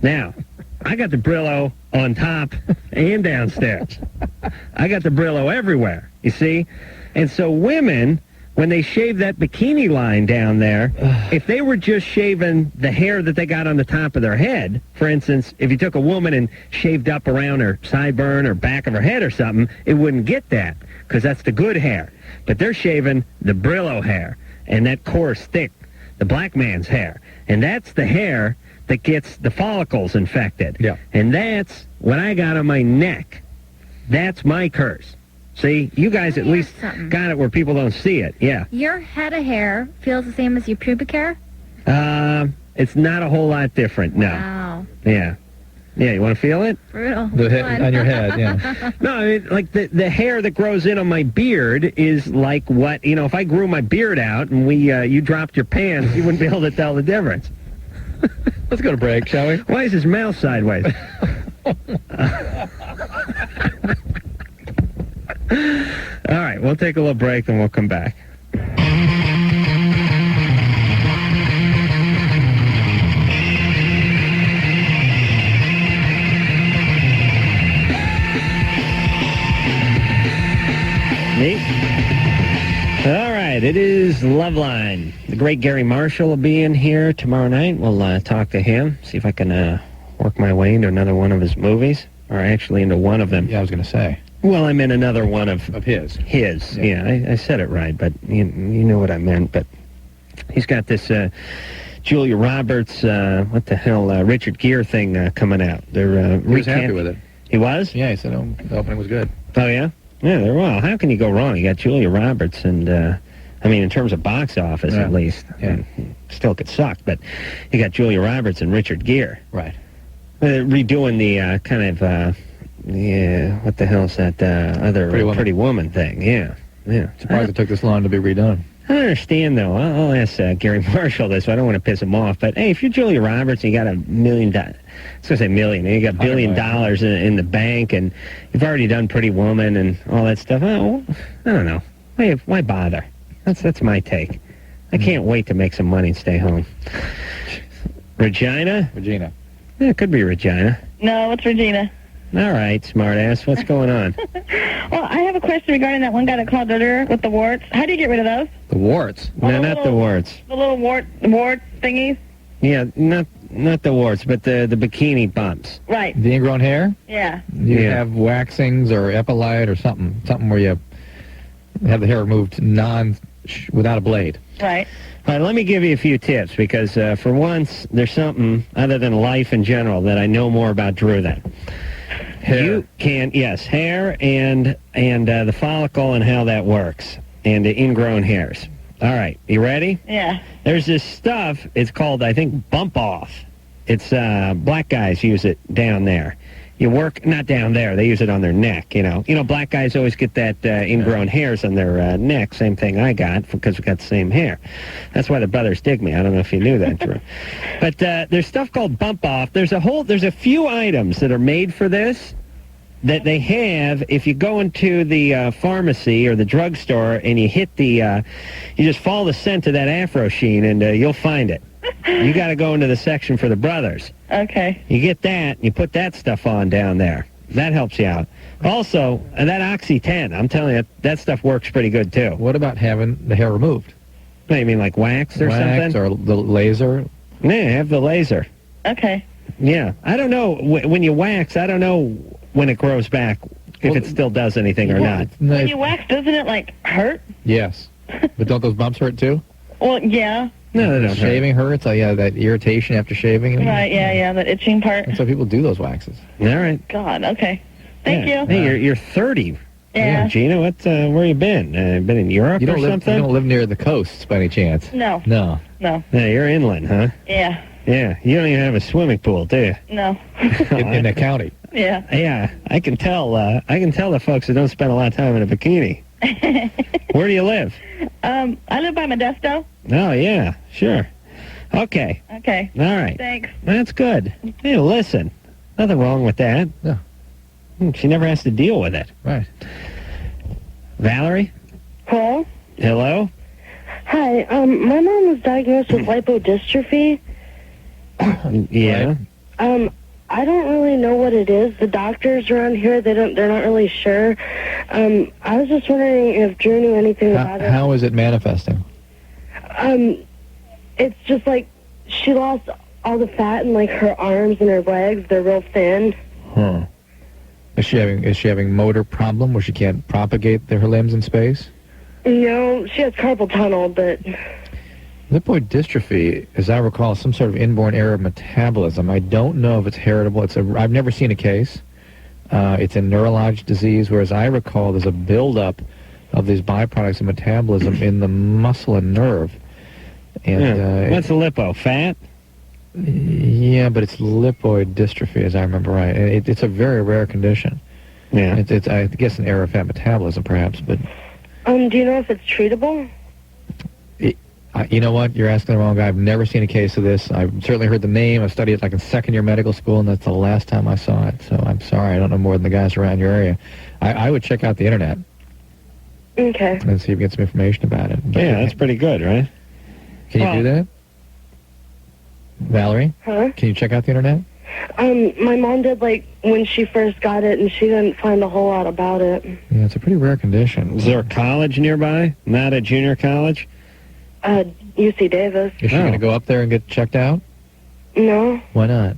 Now, I got the Brillo on top and downstairs. I got the Brillo everywhere, you see? And so women, when they shave that bikini line down there, if they were just shaving the hair that they got on the top of their head, for instance, if you took a woman and shaved up around her sideburn or back of her head or something, it wouldn't get that, because that's the good hair. But they're shaving the Brillo hair, and that coarse, thick, the black man's hair. And that's the hair that gets the follicles infected. Yeah. And that's what I got on my neck. That's my curse. See, you guys at least got it where people don't see it. Yeah. Your head of hair feels the same as your pubic hair? It's not a whole lot different, no. Wow. Yeah. Yeah, you want to feel it? Brutal. The head, on your head, yeah. No, I mean, like the hair that grows in on my beard is like what, if I grew my beard out and you dropped your pants, you wouldn't be able to tell the difference. Let's go to break, shall we? Why is his mouth sideways? All right, we'll take a little break, then we'll come back. Me? All right, it is Loveline. The great Gary Marshall will be in here tomorrow night. We'll talk to him, see if I can work my way into another one of his movies, or actually into one of them. Yeah, I was going to say. Well, I meant another one of his. His, yeah. I said it right, but you know what I meant. But he's got this Julia Roberts, what the hell, Richard Gere thing coming out. They're He was happy with it. He was? Yeah, he said the opening was good. Oh, yeah? Yeah, well, how can you go wrong? You got Julia Roberts and, I mean, in terms of box office, at least. Yeah. Still could suck, but you got Julia Roberts and Richard Gere. Right. Redoing the kind of, what the hell's that other Pretty Woman thing? Yeah. Surprised it took this long to be redone. I don't understand, though. I'll ask Gary Marshall this. I don't want to piss him off. But, hey, if you're Julia Roberts and you got $1 million, I was going to say million, and you got $1 billion in the bank, and you've already done Pretty Woman and all that stuff, well, I don't know. Why bother? That's my take. I can't wait to make some money and stay home. Regina? Regina. Yeah, it could be Regina. No, it's Regina. All right, smartass. What's going on? Well, I have a question regarding that one guy that called earlier with the warts. How do you get rid of those? The warts? No, not the warts. The little wart thingies? Yeah, not the warts, but the bikini bumps. Right. The ingrown hair? Yeah. You have waxings or epilite or something where you have the hair removed without a blade. Right. All right, let me give you a few tips because for once there's something other than life in general that I know more about Drew than. Hair. You can, yes, hair and the follicle and how that works, and the ingrown hairs. All right, you ready? Yeah. There's this stuff, it's called, I think, bump off. It's, black guys use it down there. You work, not down there, they use it on their neck, you know. You know, black guys always get that ingrown hairs on their neck, same thing I got, because we got the same hair. That's why the brothers dig me. I don't know if you knew that, Drew. But there's stuff called bump off. There's a few items that are made for this that they have. If you go into the pharmacy or the drugstore and you hit you just follow the scent of that Afro Sheen and you'll find it. You got to go into the section for the brothers. Okay. You get that, you put that stuff on down there. That helps you out. Also, that Oxy 10, I'm telling you, that stuff works pretty good, too. What about having the hair removed? What, you mean like wax or wax something? Or the laser? Yeah, have the laser. Okay. Yeah. I don't know, when you wax, I don't know when it grows back, if it still does anything or not. When you wax, doesn't it, like, hurt? Yes. But don't those bumps hurt, too? Well, yeah. No, they don't Shaving hurts? Yeah, that irritation after shaving. Right, yeah, that itching part. That's why people do those waxes. All right. God, okay. Thank you. Hey, you're 30. Yeah. Gina, where you been? Been in Europe or something? You don't live near the coasts by any chance? No. No. No. Yeah, you're inland, huh? Yeah. Yeah, you don't even have a swimming pool, do you? No. in the county? Yeah. Yeah, I can tell the folks that don't spend a lot of time in a bikini. Where do you live? I live by Modesto. Oh, yeah, sure. Okay. Okay. All right. Thanks. That's good. Hey, listen, nothing wrong with that. No. She never has to deal with it. Right. Valerie? Hello? Hello? Hi, my mom was diagnosed with lipodystrophy. Yeah. I don't really know what it is. The doctors around here, they're not really sure. I was just wondering if Drew knew anything about it. How is it manifesting? It's just like she lost all the fat in like her arms and her legs. They're real thin. Huh. Is she having motor problem where she can't propagate her limbs in space? No, she has carpal tunnel, but... Lipodystrophy, as I recall, is some sort of inborn error of metabolism. I don't know if it's heritable. I've never seen a case. It's a neurologic disease, whereas I recall there's a buildup of these byproducts of metabolism in the muscle and nerve. And what's a lipo? Fat? Yeah, but it's lipoid dystrophy, as I remember right. And it's a very rare condition. Yeah. It's I guess an error of fat metabolism, perhaps, but... do you know if it's treatable? You know what? You're asking the wrong guy. I've never seen a case of this. I've certainly heard the name. I studied it like in second-year medical school, and that's the last time I saw it. So I'm sorry. I don't know more than the guys around your area. I would check out the Internet. Okay. And see if you get some information about it. But yeah, that's pretty good, right? Can you do that? Valerie? Huh? Can you check out the Internet? My mom did, like, when she first got it, and she didn't find a whole lot about it. Yeah, it's a pretty rare condition. Is there a college nearby? Not a junior college? UC Davis. Is she going to go up there and get checked out? No. Why not?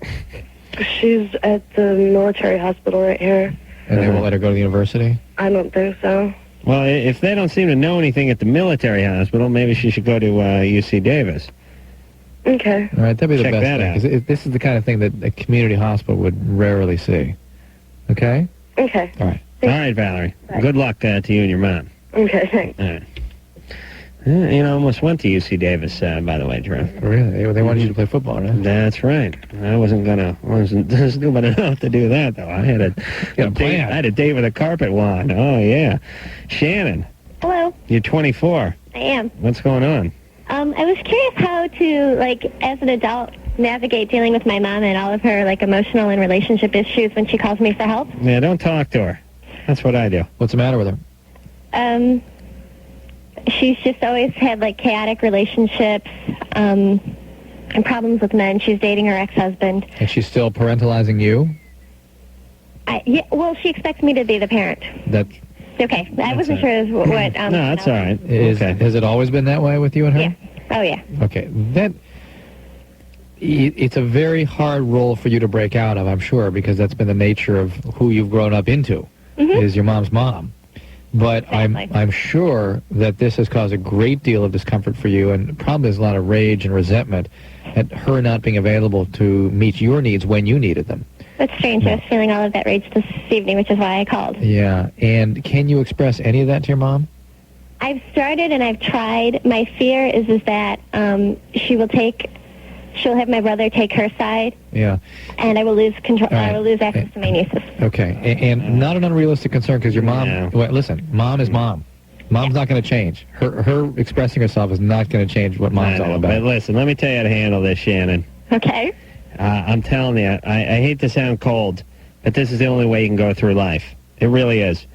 She's at the military hospital right here. And they won't let her go to the university? I don't think so. Well, if they don't seem to know anything at the military hospital, maybe she should go to UC Davis. Okay. All right, that'd be the Check best that thing. out. 'Cause this is the kind of thing that a community hospital would rarely see. Okay? Okay. All right. All right, Valerie. Bye. Good luck to you and your mom. Okay, thanks. All right. You know, I almost went to UC Davis, by the way, Drew. Really? They wanted you to play football, right? That's right. I wasn't stupid enough to do that, though. I had a date with a carpet wand. Oh, yeah. Shannon, Hello, you're 24. I am. What's going on? I was curious how to, like, as an adult, navigate dealing with my mom and all of her, like, emotional and relationship issues when she calls me for help. Yeah, don't talk to her. That's what I do. What's the matter with her? She's just always had, like, chaotic relationships, and problems with men. She's dating her ex-husband. And she's still parentalizing you? Yeah, well, she expects me to be the parent. That Okay, I wasn't sure what... no, that's all right. Has it always been that way with you and her? Yeah. Oh, yeah. Okay. It's a very hard role for you to break out of, I'm sure, because that's been the nature of who you've grown up into, is your mom's mom. But Exactly. I'm sure that this has caused a great deal of discomfort for you, and probably there's a lot of rage and resentment at her not being available to meet your needs when you needed them. That's strange. I was feeling all of that rage this evening, which is why I called. Yeah. And can you express any of that to your mom? I've started and I've tried. My fear is that she'll have my brother take her side, Yeah. and I will lose control. All right. I will lose access to my nieces. Okay. And not an unrealistic concern, because your mom... Yeah. Well, listen, mom is mom. Mom's not going to change. Her expressing herself is not going to change what mom's I know, all but about. listen, let me tell you how to handle this, Shannon. Okay. I'm telling you, I hate to sound cold, but this is the only way you can go through life. It really is.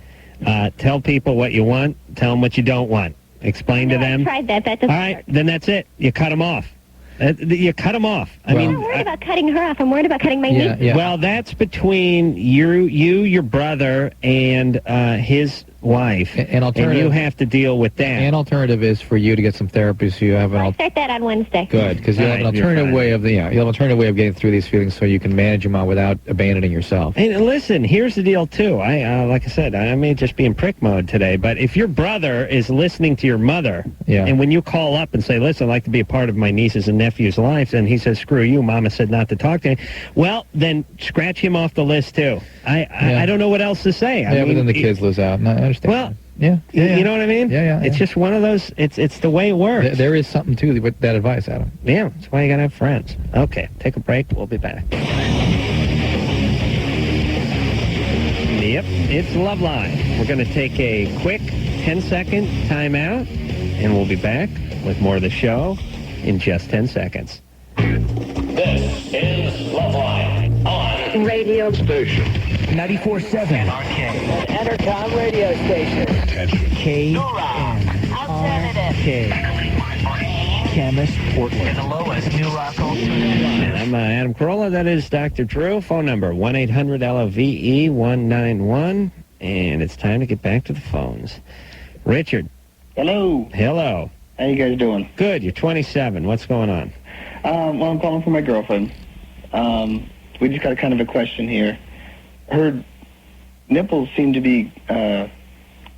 Tell people what you want. Tell them what you don't want. Explain to them. I tried that. That doesn't All right, work. then that's it. You cut them off. You cut them off. I'm not worried about cutting her off. I'm worried about cutting my niece. Well, that's between you, your brother, and his wife, An alternative, and you have to deal with that. An alternative is for you to get some therapy, so you have an I'll start that on Wednesday. Good, because you'll have an alternative way of you'll have an alternative way of getting through these feelings, so you can manage your mom without abandoning yourself. And listen, here's the deal too. Like I said, I may just be in prick mode today, but if your brother is listening to your mother, and when you call up and say, "Listen, I'd like to be a part of my niece's and nephew's lives," and he says, "Screw you, Mama said not to talk to him," well, then scratch him off the list too. I don't know what else to say. I But mean, then the kids lose out. No, I understand. Well, yeah. You know what I mean? Yeah. It's just one of those. It's the way it works. There is something to with that advice, Adam. Yeah, that's why you gotta have friends. Okay, take a break. We'll be back. Yep, it's Loveline. We're going to take a quick 10-second timeout, and we'll be back with more of the show in just 10 seconds. This is Loveline on radio station 94.7. Entercom radio station. KNRK. Chemist Portland. The lowest new rock And I'm Adam Carolla. That is Dr. Drew. Phone number 1-800-LOVE-191. And it's time to get back to the phones. Richard. Hello. Hello. How you guys doing? Good. You're 27. What's going on? Well, I'm calling for my girlfriend. We just got a kind of a question here. Her nipples seem to be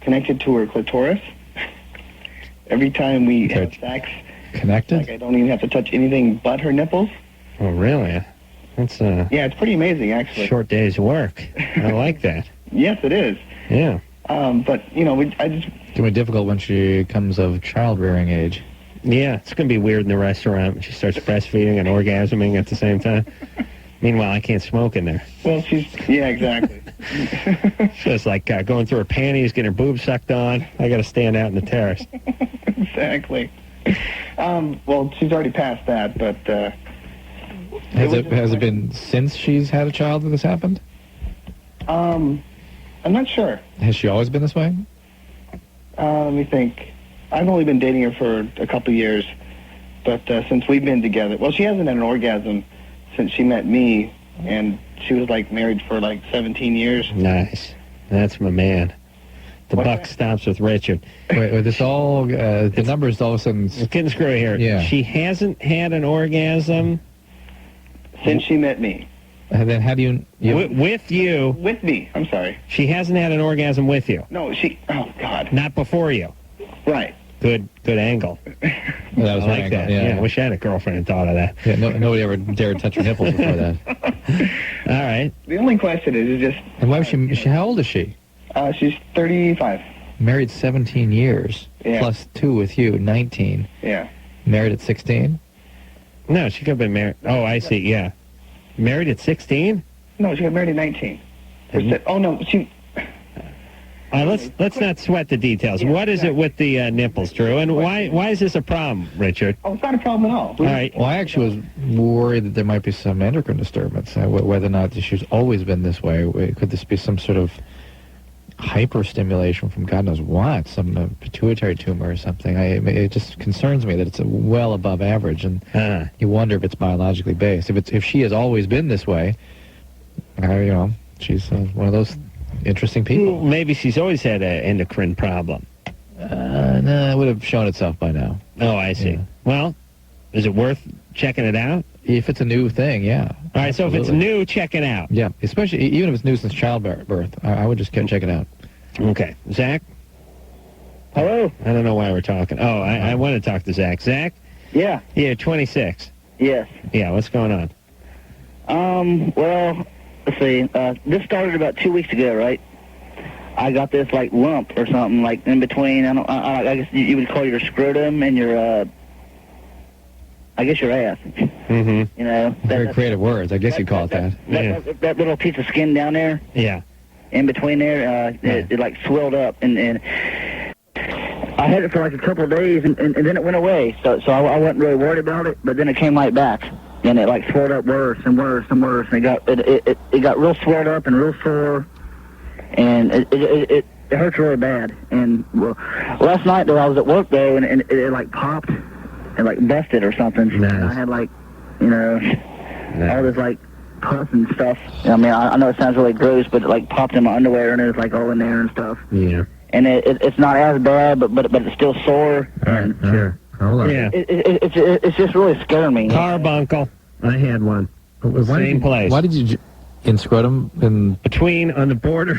connected to her clitoris. Every time we have sex, connected? Like I don't even have to touch anything but her nipples. Oh, really? That's Yeah, it's pretty amazing, actually. short day's work. I like that. Yes, it is. Yeah. But, you know, I just... It's going to be difficult when she comes of child-rearing age. Yeah, it's going to be weird in the restaurant when she starts breastfeeding and orgasming at the same time. Meanwhile, I can't smoke in there. Well, yeah, exactly. So it's like going through her panties, getting her boobs sucked on. I got to stand out in the terrace. Exactly. Well, she's already past that, but... Has it been since she's had a child that this happened? I'm not sure. Has she always been this way? Let me think. I've only been dating her for a couple years, but since we've been together... Well, she hasn't had an orgasm since she met me, and she was, like, married for, like, 17 years. Nice. That's my man. The buck stops with Richard. Wait, this all... the numbers all of a sudden... It's getting screwy here. Yeah. She hasn't had an orgasm... Since she met me. And then how do you... With you. With me. I'm sorry. She hasn't had an orgasm with you. No, she... Oh, God. Not before you. Right. Good angle. That was I her like angle, that. yeah. I wish I had a girlfriend and thought of that. Yeah, nobody ever dared touch her nipples before that. All right. The only question is just... And why was she... How old is she? She's 35. Married 17 years. Yeah. Plus 2 with you, 19. Yeah. Married at 16? No, she could have been married. Oh, I see, yeah. Married at 16? No, she got married at 19. Oh, no, she... Let's not sweat the details. What is it with the nipples, Drew? And why is this a problem, Richard? Oh, it's not a problem at all. All right. Well, I actually was worried that there might be some endocrine disturbance. Whether or not she's always been this way. Could this be some sort of hyperstimulation from God knows what, some pituitary tumor or something? It just concerns me that it's well above average, and you wonder if it's biologically based. If she has always been this way, she's one of those interesting people. Well, maybe she's always had an endocrine problem. No, it would have shown itself by now. Oh, I see. Yeah. Well, is it worth checking it out? If it's a new thing, yeah. All right, so if it's new, check it out. Yeah, especially even if it's new since childbirth, I would just check it out. Okay. Zach? Hello? I don't know why we're talking. Oh, I want to talk to Zach. Zach? Yeah. Yeah, 26. Yes. Yeah, what's going on? Well, let's see. This started about 2 weeks ago, right? I got this, like, lump or something, like, in between, I guess you would call your scrotum and your, I guess your ass. Mm-hmm. You know? Very creative words. I guess you'd call it that. That little piece of skin down there. Yeah. In between there, it like swelled up, and I had it for like a couple of days, and then it went away. So I wasn't really worried about it, but then it came right back, and it like swelled up worse and worse and worse, and it got real swelled up and real sore, and it hurts really bad. And well, last night though I was at work though, and it like popped and like busted or something. Nice. And I had like all this like pus and stuff. I mean, I know it sounds really gross, but it like popped in my underwear and it was like all in there and stuff. Yeah. And it's not as bad, but it's still sore. All right, sure. Hold on. Yeah. It's just really scaring me. Carbuncle. I had one. Same place. Why did you... In scrotum? On the border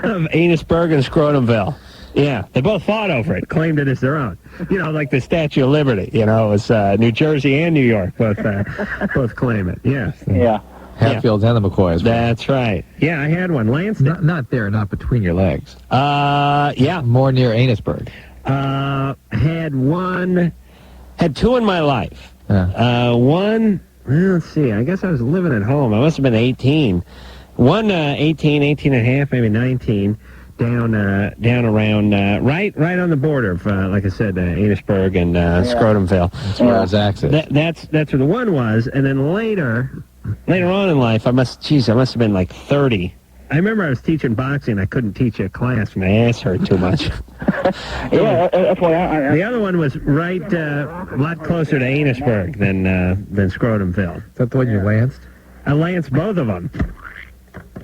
of Annisburg and Scrotumville. Yeah, they both fought over it, claimed it as their own. Like the Statue of Liberty. It was New Jersey and New York both claim it. Yeah. Yeah. Hatfields and the McCoys. That's right. Yeah, I had one. Lansing. Not there, not between your legs. Yeah. More near Annisburg. Had two in my life. One, let's see, I guess I was living at home. I must have been 18. One, 18 and a half, maybe 19. Down around, right on the border of, like I said, Annisburg and Scrotumville. That's where Zach's is. That's where the one was, and then later on in life, I must have been like 30. I remember I was teaching boxing. I couldn't teach a class. My ass hurt too much. Yeah, that's why the other one was right, a lot closer to Annisburg than Scrotumville. Is that the one you lanced? I lanced both of them.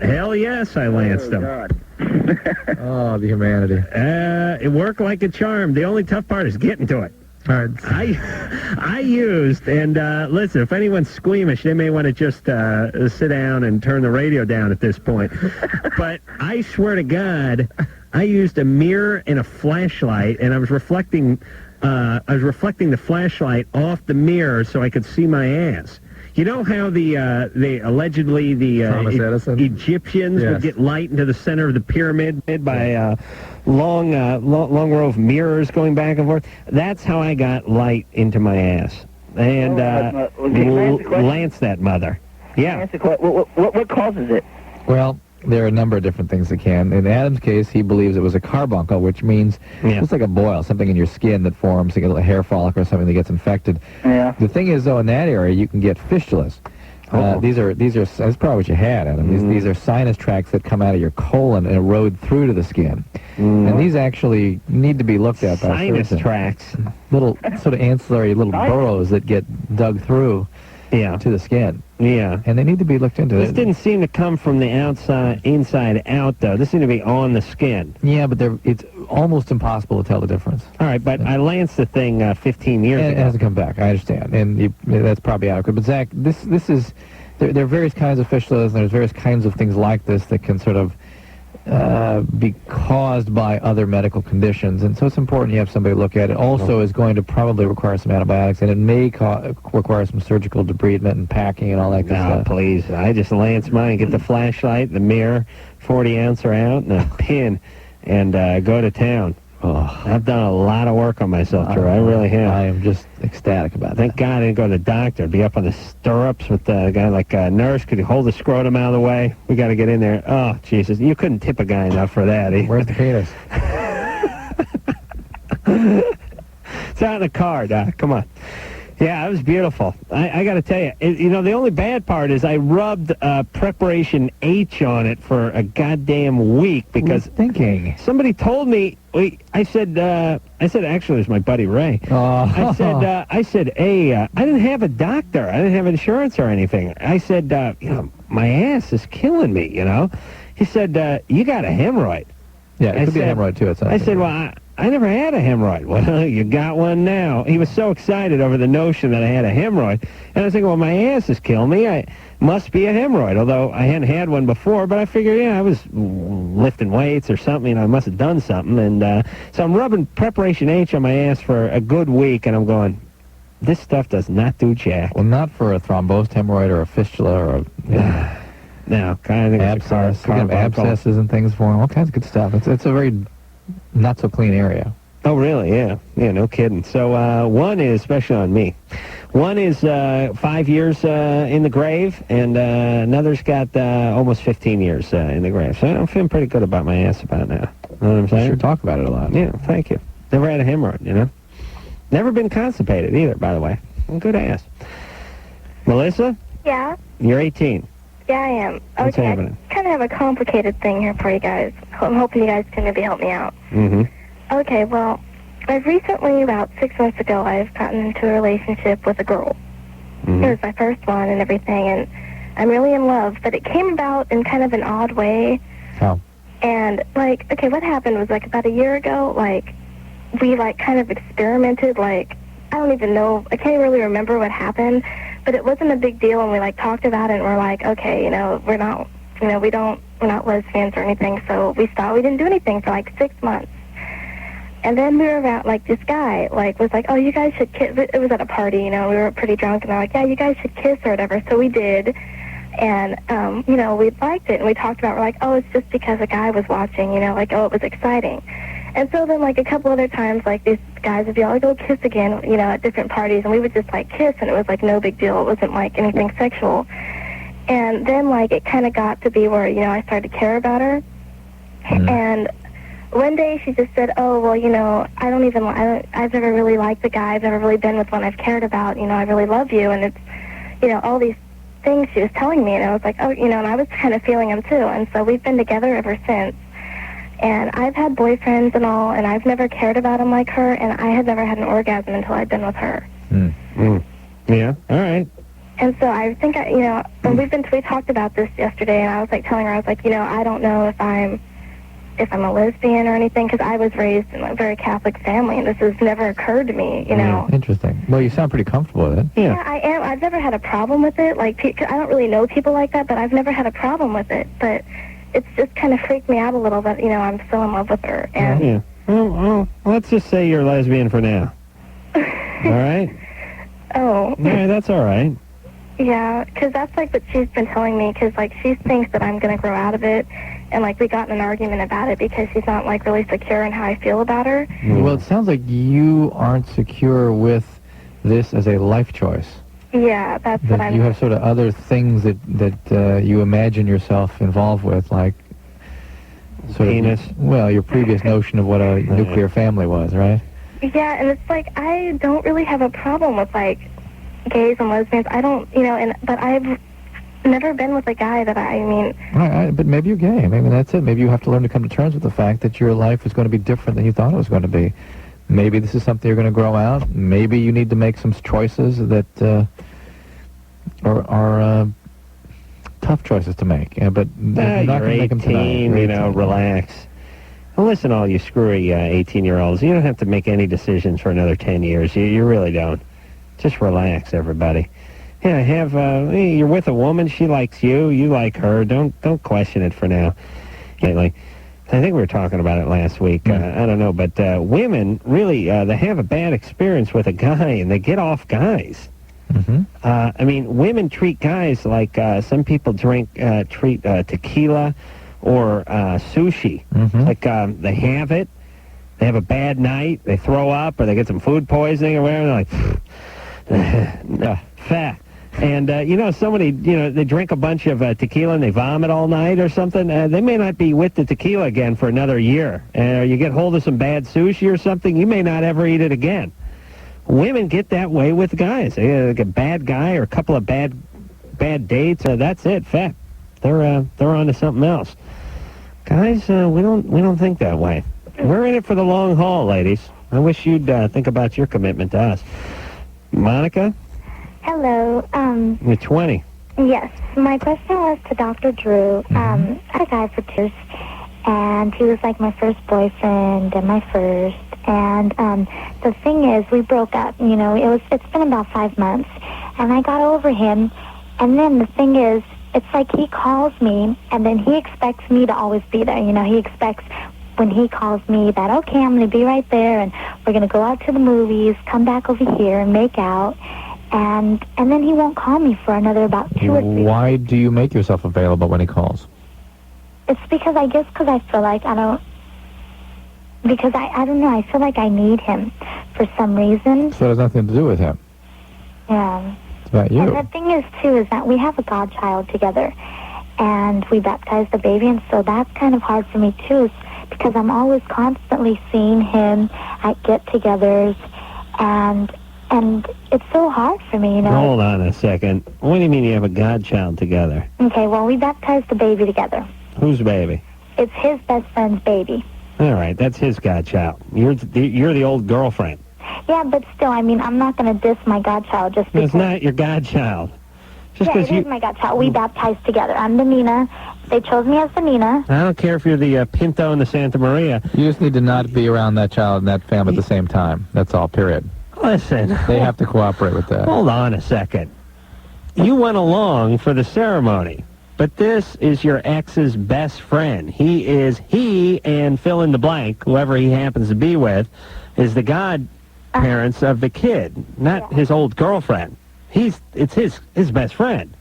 Hell yes, I lanced them. Oh, the humanity. It worked like a charm. The only tough part is getting to it. All right. I used, and listen, if anyone's squeamish, they may want to just sit down and turn the radio down at this point. But I swear to God, I used a mirror and a flashlight, and I was reflecting the flashlight off the mirror so I could see my ass. You know how the allegedly Thomas Edison? Egyptians would get light into the center of the pyramid by a long row of mirrors going back and forth? That's how I got light into my ass. And lance that mother. Yeah. What causes it? Well, there are a number of different things that can. In Adam's case, he believes it was a carbuncle, which means it's like a boil, something in your skin that forms, like a hair follicle or something that gets infected. Yeah. The thing is, though, in that area, you can get fistulas. These are that's probably what you had, Adam. These are sinus tracts that come out of your colon and erode through to the skin. And these actually need to be looked at by a surgeon. Sinus tracts. Little sort of ancillary little burrows that get dug through to the skin. Yeah. And they need to be looked into. This didn't seem to come from the inside out, though. This seemed to be on the skin. Yeah, but it's almost impossible to tell the difference. All right, but I lanced the thing 15 years ago. It hasn't come back, I understand. And that's probably adequate. But, Zach, there's there are various kinds of fistulas, and there's various kinds of things like this that can sort of be caused by other medical conditions, and so it's important you have somebody look at it. Also, is going to probably require some antibiotics, and it may require some surgical debridement and packing and all that good stuff. Please. I just lance mine, get the flashlight, the mirror, 40-ouncer out, and a pin, and go to town. Oh, I've done a lot of work on myself, Drew. I really have. I am just ecstatic about Thank God I didn't go to the doctor. Be up on the stirrups with a guy like a nurse. Could you hold the scrotum out of the way? We got to get in there. Oh, Jesus. You couldn't tip a guy enough for that. Where's the penis? It's out in the car, Doc. Come on. Yeah, it was beautiful. I got to tell you, the only bad part is I rubbed Preparation H on it for a goddamn week because somebody told me. I said actually it was my buddy Ray. I said, hey, I didn't have a doctor. I didn't have insurance or anything. I said, my ass is killing me. He said, you got a hemorrhoid. Yeah, it could be a hemorrhoid too. I said, well, I never had a hemorrhoid. Well, you got one now. He was so excited over the notion that I had a hemorrhoid. And I was thinking, well, my ass is killing me. I must be a hemorrhoid, although I hadn't had one before. But I figured, I was lifting weights or something. I must have done something. And so I'm rubbing Preparation H on my ass for a good week, and I'm going, this stuff does not do jack. Well, not for a thrombosed hemorrhoid or a fistula or a... No, kind of abscess. You can have abscesses and things for them, all kinds of good stuff. It's a very not so clean area. Oh, really? Yeah. Yeah, no kidding. So one is, especially on me, one is 5 years in the grave, and another's got almost 15 years in the grave. So I'm feeling pretty good about my ass about now. Know what I'm saying? You sure talk about it a lot. Yeah, thank you. Never had a hemorrhoid, Never been constipated either, by the way. Good ass. Melissa? Yeah? You're 18. Yeah, I am. What's Okay, happening? I kind of have a complicated thing here for you guys. I'm hoping you guys can maybe help me out. Mm-hmm. Okay, well, I've recently, about 6 months ago, I've gotten into a relationship with a girl. Mm-hmm. It was my first one and everything, and I'm really in love, but it came about in kind of an odd way. How? And, okay, what happened was, about a year ago, we, kind of experimented, I don't even know, I can't really remember what happened, but it wasn't a big deal, and we, talked about it, and we're okay, we're not, we're not lesbians or anything, so we stopped. We didn't do anything for, 6 months. And then we were around, this guy, was oh, you guys should kiss. It was at a party, we were pretty drunk, and they're yeah, you guys should kiss or whatever, so we did. And, we liked it, and we talked about, we're oh, it's just because a guy was watching, oh, it was exciting. And so then, a couple other times, these guys would be go kiss again, at different parties, and we would just, kiss, and it was, no big deal. It wasn't, anything sexual. And then, it kind of got to be where, I started to care about her. Mm-hmm. And one day she just said, oh, well, I've never really liked the guy. I've never really been with one I've cared about. I really love you. And it's, all these things she was telling me. And I was oh, and I was kind of feeling them, too. And so we've been together ever since. And I've had boyfriends and all, and I've never cared about him like her, and I had never had an orgasm until I'd been with her. Yeah, all right. And so I think, we talked about this yesterday, and I was telling her, I was I don't know if I'm a lesbian or anything, because I was raised in a very Catholic family, and this has never occurred to me, Interesting. Well, you sound pretty comfortable with it. Yeah, I am. I've never had a problem with it. I don't really know people like that, but I've never had a problem with it. But it's just kind of freaked me out a little that, I'm still in love with her. And yeah. Well, let's just say you're lesbian for now. All right? Oh. Yeah, that's all right. Yeah, because that's, what she's been telling me, because, she thinks that I'm going to grow out of it, and, we got in an argument about it because she's not, really secure in how I feel about her. Well, it sounds like you aren't secure with this as a life choice. Yeah, that's what I'm... You have sort of other things that you imagine yourself involved with, like... Penis. Your previous notion of what a nuclear family was, right? Yeah, and it's I don't really have a problem with, gays and lesbians. I don't, but I've never been with a guy that Right, but maybe you're gay. Maybe that's it. Maybe you have to learn to come to terms with the fact that your life is going to be different than you thought it was going to be. Maybe this is something you're going to grow out. Maybe you need to make some choices that are tough choices to make. Yeah, but you're not going to make them tonight. You're 18, relax. Well, listen, all you screwy 18-year-olds, you don't have to make any decisions for another 10 years. You really don't. Just relax, everybody. You're with a woman. She likes you. You like her. Don't question it for now. Like, I think we were talking about it last week. I don't know, but women really they have a bad experience with a guy, and they get off guys. I mean, women treat guys like some people treat tequila or sushi. Like they have it. They have a bad night. They throw up, or they get some food poisoning or whatever. They're like, fat. And, somebody, they drink a bunch of tequila and they vomit all night or something. They may not be with the tequila again for another year. You get hold of some bad sushi or something, you may not ever eat it again. Women get that way with guys. They get a bad guy or a couple of bad dates. That's it, fat. They're on to something else. Guys, we don't think that way. We're in it for the long haul, ladies. I wish you'd think about your commitment to us. Monica? Hello. You're 20. Yes. My question was to Dr. Drew. I had a guy for 2 years, and he was like my first boyfriend and my first. And the thing is, we broke up. It's been about 5 months, and I got over him. And then the thing is, it's like he calls me, and then he expects me to always be there. He expects when he calls me that, okay, I'm going to be right there, and we're going to go out to the movies, come back over here and make out. And then he won't call me for another about 2 or 3 Why do you make yourself available when he calls? It's because I feel like I don't know, I feel like I need him for some reason. So it has nothing to do with him. Yeah. It's about you. And the thing is, too, is that we have a godchild together, and we baptized the baby, and so that's kind of hard for me, too, because I'm always constantly seeing him at get-togethers, and it's so hard for me, Hold on a second. What do you mean you have a godchild together? Okay, well, we baptized the baby together. Whose baby? It's his best friend's baby. All right, that's his godchild. You're the old girlfriend. Yeah, but still, I mean, I'm not going to diss my godchild just because... It's not your godchild. It is my godchild. We baptized together. I'm the Nina. They chose me as the Nina. I don't care if you're the Pinto and the Santa Maria. You just need to not be around that child and that family at the same time. That's all, period. Listen. They have to cooperate with that. Hold on a second. You went along for the ceremony, but this is your ex's best friend. He and fill in the blank, whoever he happens to be with, is the godparents of the kid, not his old girlfriend. It's his best friend.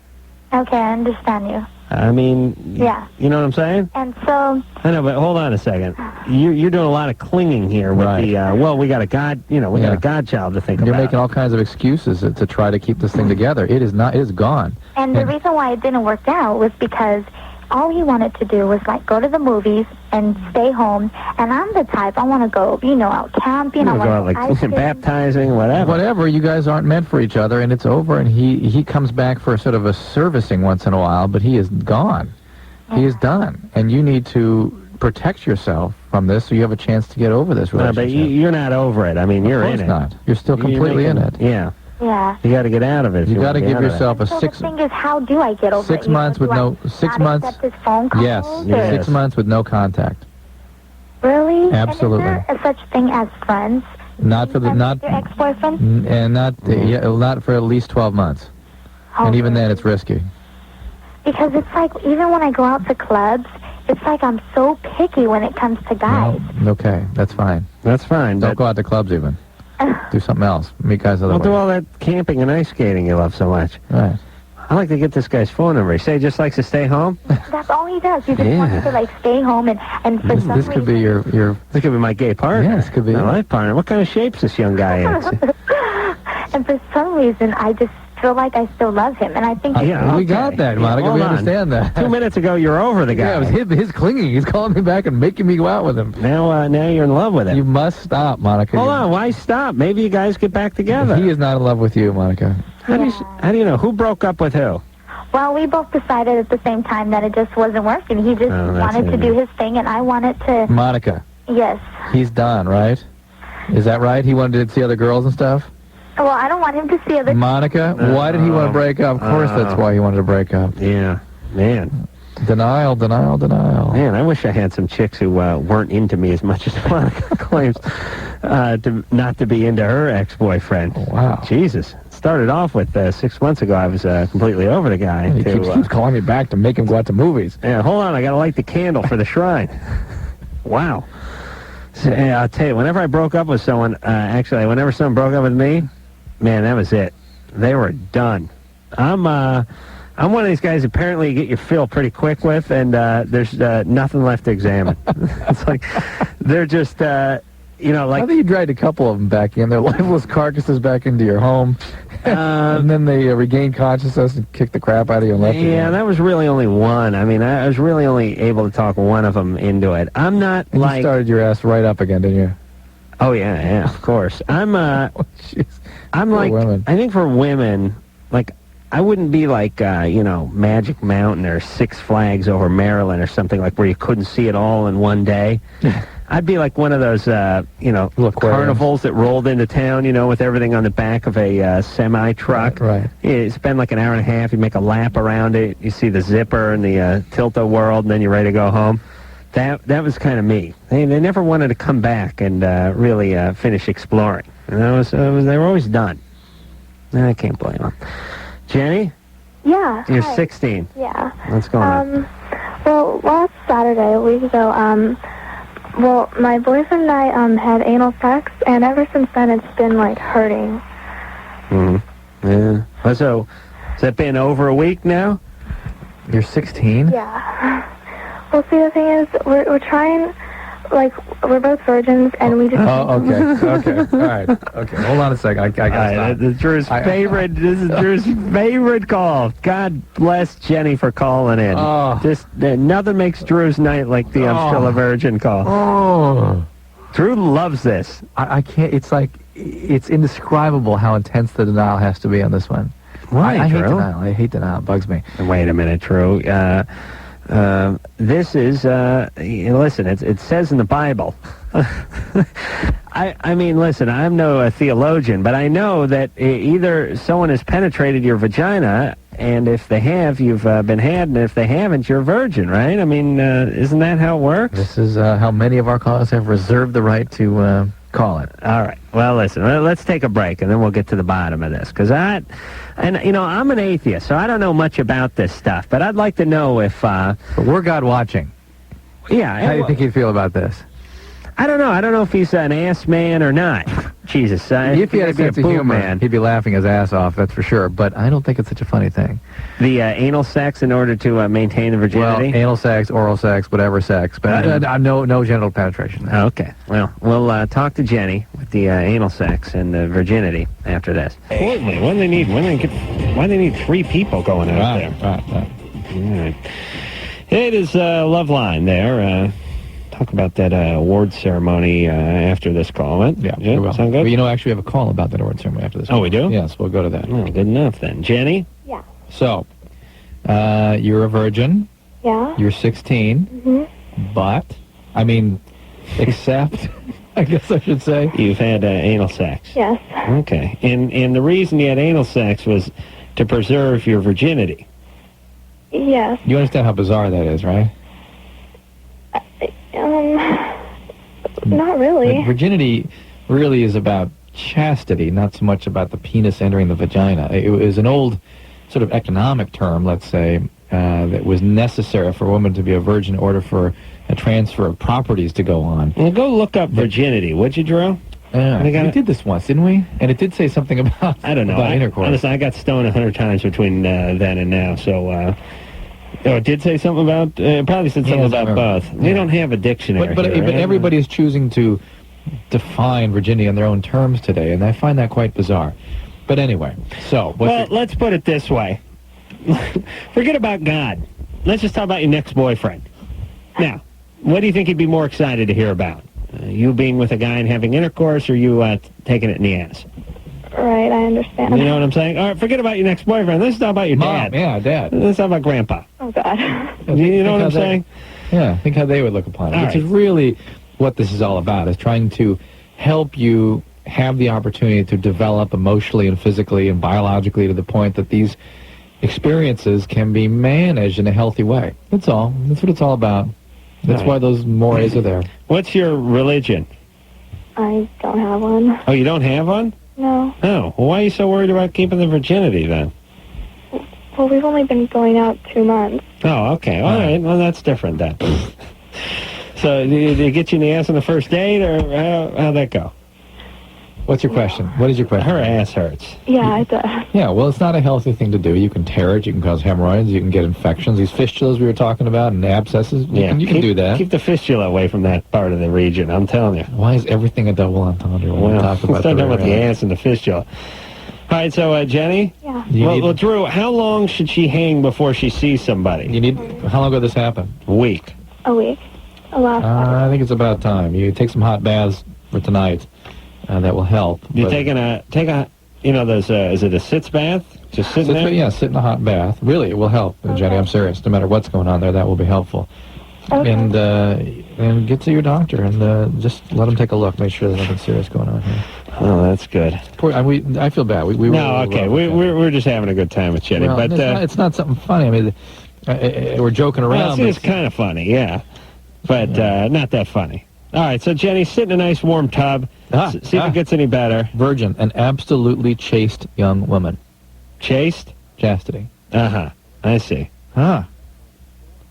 Okay, I understand you. I mean, yeah. You know what I'm saying? And so... I know, but hold on a second. You're doing a lot of clinging here with we got a got a godchild to think about. You're making all kinds of excuses to try to keep this thing together. It is gone. And the reason why it didn't work out was because all he wanted to do was, like, go to the movies and stay home. And I'm the type, I want to go, out camping. I want to go out, like, baptizing, whatever. Whatever, you guys aren't meant for each other, and it's over, and he comes back for sort of a servicing once in a while, but he is gone. Yeah. He is done. And you need to protect yourself from this so you have a chance to get over this relationship. No, but you're not over it. I mean, you're in it. Of course not. You're still completely in it. Yeah. Yeah. You got to get out of it. You got to give yourself a 6... So the thing is, how do I get over 6 months with no... 6 months... accept his phone calls? Yes. 6 months with no contact. Really? Absolutely. And is there such thing as friends? Not for the... Not your ex-boyfriend? And not for at least 12 months. Oh, and even then, it's risky. Because it's like, even when I go out to clubs, it's like I'm so picky when it comes to guys. Well, okay, that's fine. That's fine. Don't go out to clubs even. Do something else. Meet guys other ways. Do all that camping and ice skating you love so much. Right. I'd like to get this guy's phone number. He say he just likes to stay home? That's all he does. He just wants to, like, stay home and for some This could be your... This could be my gay partner. Yeah, this could be... My life partner. What kind of shape's this young guy in? And for some reason, I just feel like I still love him, and I think... We got that, Monica. We understand that. 2 minutes ago, you were over the guy. Yeah, it was his clinging. He's calling me back and making me go out with him. Now you're in love with him. You must stop, Monica. Hold on. Why stop? Maybe you guys get back together. He is not in love with you, Monica. How do you know? Who broke up with who? Well, we both decided at the same time that it just wasn't working. He just wanted to do his thing, and I wanted to... Monica. Yes. He's done, right? Is that right? He wanted to see other girls and stuff? Well, I don't want him to see other... Monica, why did he want to break up? Of course that's why he wanted to break up. Yeah. Man. Denial. Man, I wish I had some chicks who weren't into me as much as Monica claims not to be into her ex-boyfriend. Oh, wow. Jesus. started off with 6 months ago, I was completely over the guy. He keeps calling me back to make him go out to movies. Yeah, hold on, I got to light the candle for the shrine. Wow. So, I'll tell you, whenever I broke up with someone, whenever someone broke up with me, man, that was it. They were done. I'm one of these guys apparently you get your fill pretty quick with, and there's nothing left to examine. It's like they're just, like... I think you dragged a couple of them back in. Their lifeless carcasses back into your home, and then they regained consciousness and kicked the crap out of you and left you. Yeah, that was really only one. I mean, I was really only able to talk one of them into it. I'm not and like... You started your ass right up again, didn't you? Oh, yeah, of course. I'm like... women. I think for women, like... I wouldn't be like, Magic Mountain or Six Flags over Maryland or something like where you couldn't see it all in one day. I'd be like one of those, carnivals that rolled into town, with everything on the back of a semi-truck. Right. You spend like an hour and a half, you make a lap around it, you see the zipper and the tilt-a-world, and then you're ready to go home. That was kind of me. They never wanted to come back and really finish exploring. And they were always done. I can't blame them. Jenny? Yeah. You're hi. 16. Yeah. What's going on? Well, last Saturday, a week ago, my boyfriend and I had anal sex, and ever since then it's been, hurting. Mm-hmm. Yeah. Well, so, has that been over a week now? You're 16? Yeah. Well, see, the thing is, we're trying... we're both virgins, and we just... Oh, okay. All right. Okay, hold on a second. I got to stop. This is Drew's favorite call. God bless Jenny for calling in. Oh. Just nothing makes Drew's night like the I'm still a virgin call. Oh. Drew loves this. I can't... It's indescribable how intense the denial has to be on this one. Why, I hate Drew? denial. I hate denial. It bugs me. Wait a minute, Drew. This is, listen, it says in the Bible. I mean, listen, I'm no theologian, but I know that either someone has penetrated your vagina, and if they have, you've been had, and if they haven't, you're a virgin, right? I mean, isn't that how it works? This is how many of our callers have reserved the right to call it. All right. Well, listen, let's take a break, and then we'll get to the bottom of this. Because I'm an atheist, so I don't know much about this stuff. But I'd like to know if... But we're God watching. Yeah. How do you think he'd feel about this? I don't know. I don't know if he's an ass man or not. Jesus. If he had a sense of humor, man. he'd be laughing his ass off, that's for sure. But I don't think it's such a funny thing. The anal sex in order to maintain the virginity? Well, anal sex, oral sex, whatever sex. But no genital penetration. Okay. Well, we'll talk to Jenny with the anal sex and the virginity after this. Portland, what do they need? Why do they need 3 people going out there? Right. All right. It is Loveline there. Talk about that award ceremony after this call. Yeah, we will. Sound good? Well, actually we have a call about that award ceremony after this Oh, call. we do? Yes, we'll go to that. Oh, good enough then. Jenny? Yeah. So, you're a virgin. Yeah. You're 16. Mm-hmm. But, except, I guess I should say. You've had anal sex. Yes. Okay. And the reason you had anal sex was to preserve your virginity. Yes. You understand how bizarre that is, right? Not really. Virginity really is about chastity, not so much about the penis entering the vagina. It was an old sort of economic term, let's say, that was necessary for a woman to be a virgin in order for a transfer of properties to go on. Well, go look up virginity, would you, Drew? We did this once, didn't we? And it did say something about I don't know. About intercourse. Honestly, I got stoned 100 times between then and now, so... it did say something about... probably said something about both. Yeah. We don't have a dictionary But everybody is choosing to define virginity on their own terms today, and I find that quite bizarre. But anyway, so... let's put it this way. Forget about God. Let's just talk about your next boyfriend. Now, what do you think he'd be more excited to hear about? You being with a guy and having intercourse, or you taking it in the ass? Right, I understand. You know what I'm saying? All right, forget about your next boyfriend. Let's talk about your dad. Yeah, dad. Let's talk about Grandpa. Oh, God. You know what I'm saying? Yeah, think how they would look upon it. All Which right. is really what this is all about, is trying to help you have the opportunity to develop emotionally and physically and biologically to the point that these experiences can be managed in a healthy way. That's all. That's what it's all about. That's why those mores are there. What's your religion? I don't have one. Oh, you don't have one? No. Oh, well, why are you so worried about keeping the virginity then? Well, we've only been going out 2 months. Oh, okay. All right. Well, that's different then. So, did you get you in the ass on the first date, or how'd that go? What's your question? What is your question? Her ass hurts. Yeah, it does. Yeah, well, it's not a healthy thing to do. You can tear it. You can cause hemorrhoids. You can get infections. These fistulas we were talking about and abscesses. You can do that. Keep the fistula away from that part of the region, I'm telling you. Why is everything a double entendre when we talk about the ass and the fistula? All right, so, Jenny? Yeah. Well, Drew, how long should she hang before she sees somebody? How long ago did this happen? A week. A week. I think it's about time. You take some hot baths for tonight. That will help. You're taking those, is it a sits bath? Just sitting there? Yeah, sit in a hot bath. Really, it will help, Jenny. I'm serious. No matter what's going on there, that will be helpful. Okay. And get to your doctor and just let him take a look. Make sure there's nothing serious going on here. Oh, that's good. I feel bad. We're just having a good time with Jenny. Well, but it's not something funny. I mean, we're joking around. It's kind of funny, yeah. But not that funny. All right, so Jenny, sit in a nice warm tub. See if it gets any better. Virgin, an absolutely chaste young woman. Chaste? Chastity. Uh-huh. I see. Ah.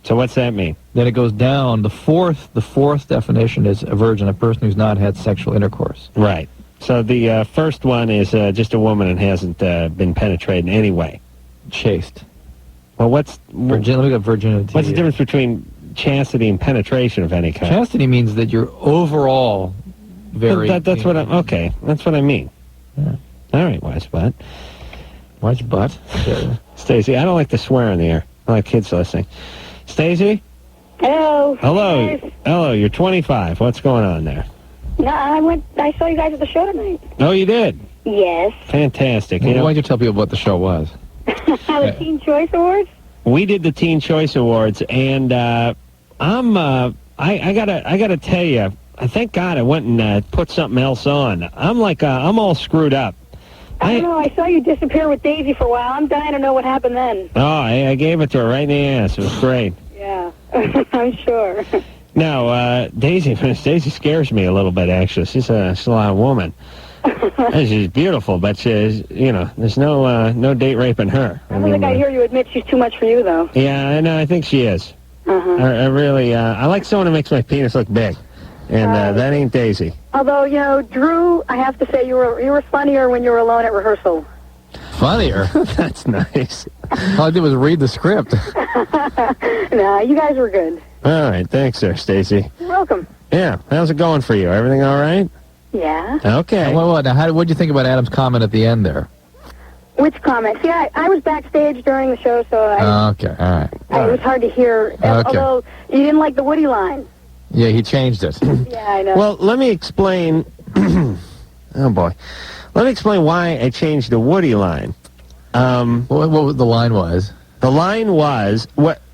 So what's that mean? Then it goes down. The fourth definition is a virgin, a person who's not had sexual intercourse. Right. So the first one is just a woman and hasn't been penetrated in any way. Chaste. Well, let me get virginity. What's the difference between chastity and penetration of any kind? Chastity means that you're overall very... That's what I mean. Yeah. All right, wise butt. Wise butt? Stacey, I don't like to swear in the air. I like kids listening. Stacey? Hello. Hello. Guys. Hello, you're 25. What's going on there? No, I saw you guys at the show tonight. Oh, you did? Yes. Fantastic. Well, why don't you tell people what the show was? The Teen Choice Awards? We did the Teen Choice Awards, and I gotta tell you, thank God I went and put something else on. I'm all screwed up. I don't know. I saw you disappear with Daisy for a while. I'm dying to know what happened then. Oh, I gave it to her right in the ass. It was great. Yeah, I'm sure. No, Daisy scares me a little bit, actually. She's a lot of woman. She's beautiful, but there's no date raping her. I don't think I hear you admit she's too much for you, though. Yeah, I know. I think she is. Uh-huh. I really, I like someone who makes my penis look big, and that ain't Daisy. Although, Drew, I have to say you were funnier when you were alone at rehearsal. Funnier? That's nice. All I did was read the script. No, you guys were good. All right, thanks, there, Stacey. You're welcome. Yeah, how's it going for you? Everything all right? Yeah. Okay. Now, what did you think about Adam's comment at the end there? Which comment? See, I was backstage during the show, so okay, all right. It was hard to hear. Okay. Although you didn't like the Woody line. Yeah, he changed it. Yeah, I know. Well, let me explain. Oh boy, let me explain why I changed the Woody line. What the line was? The line was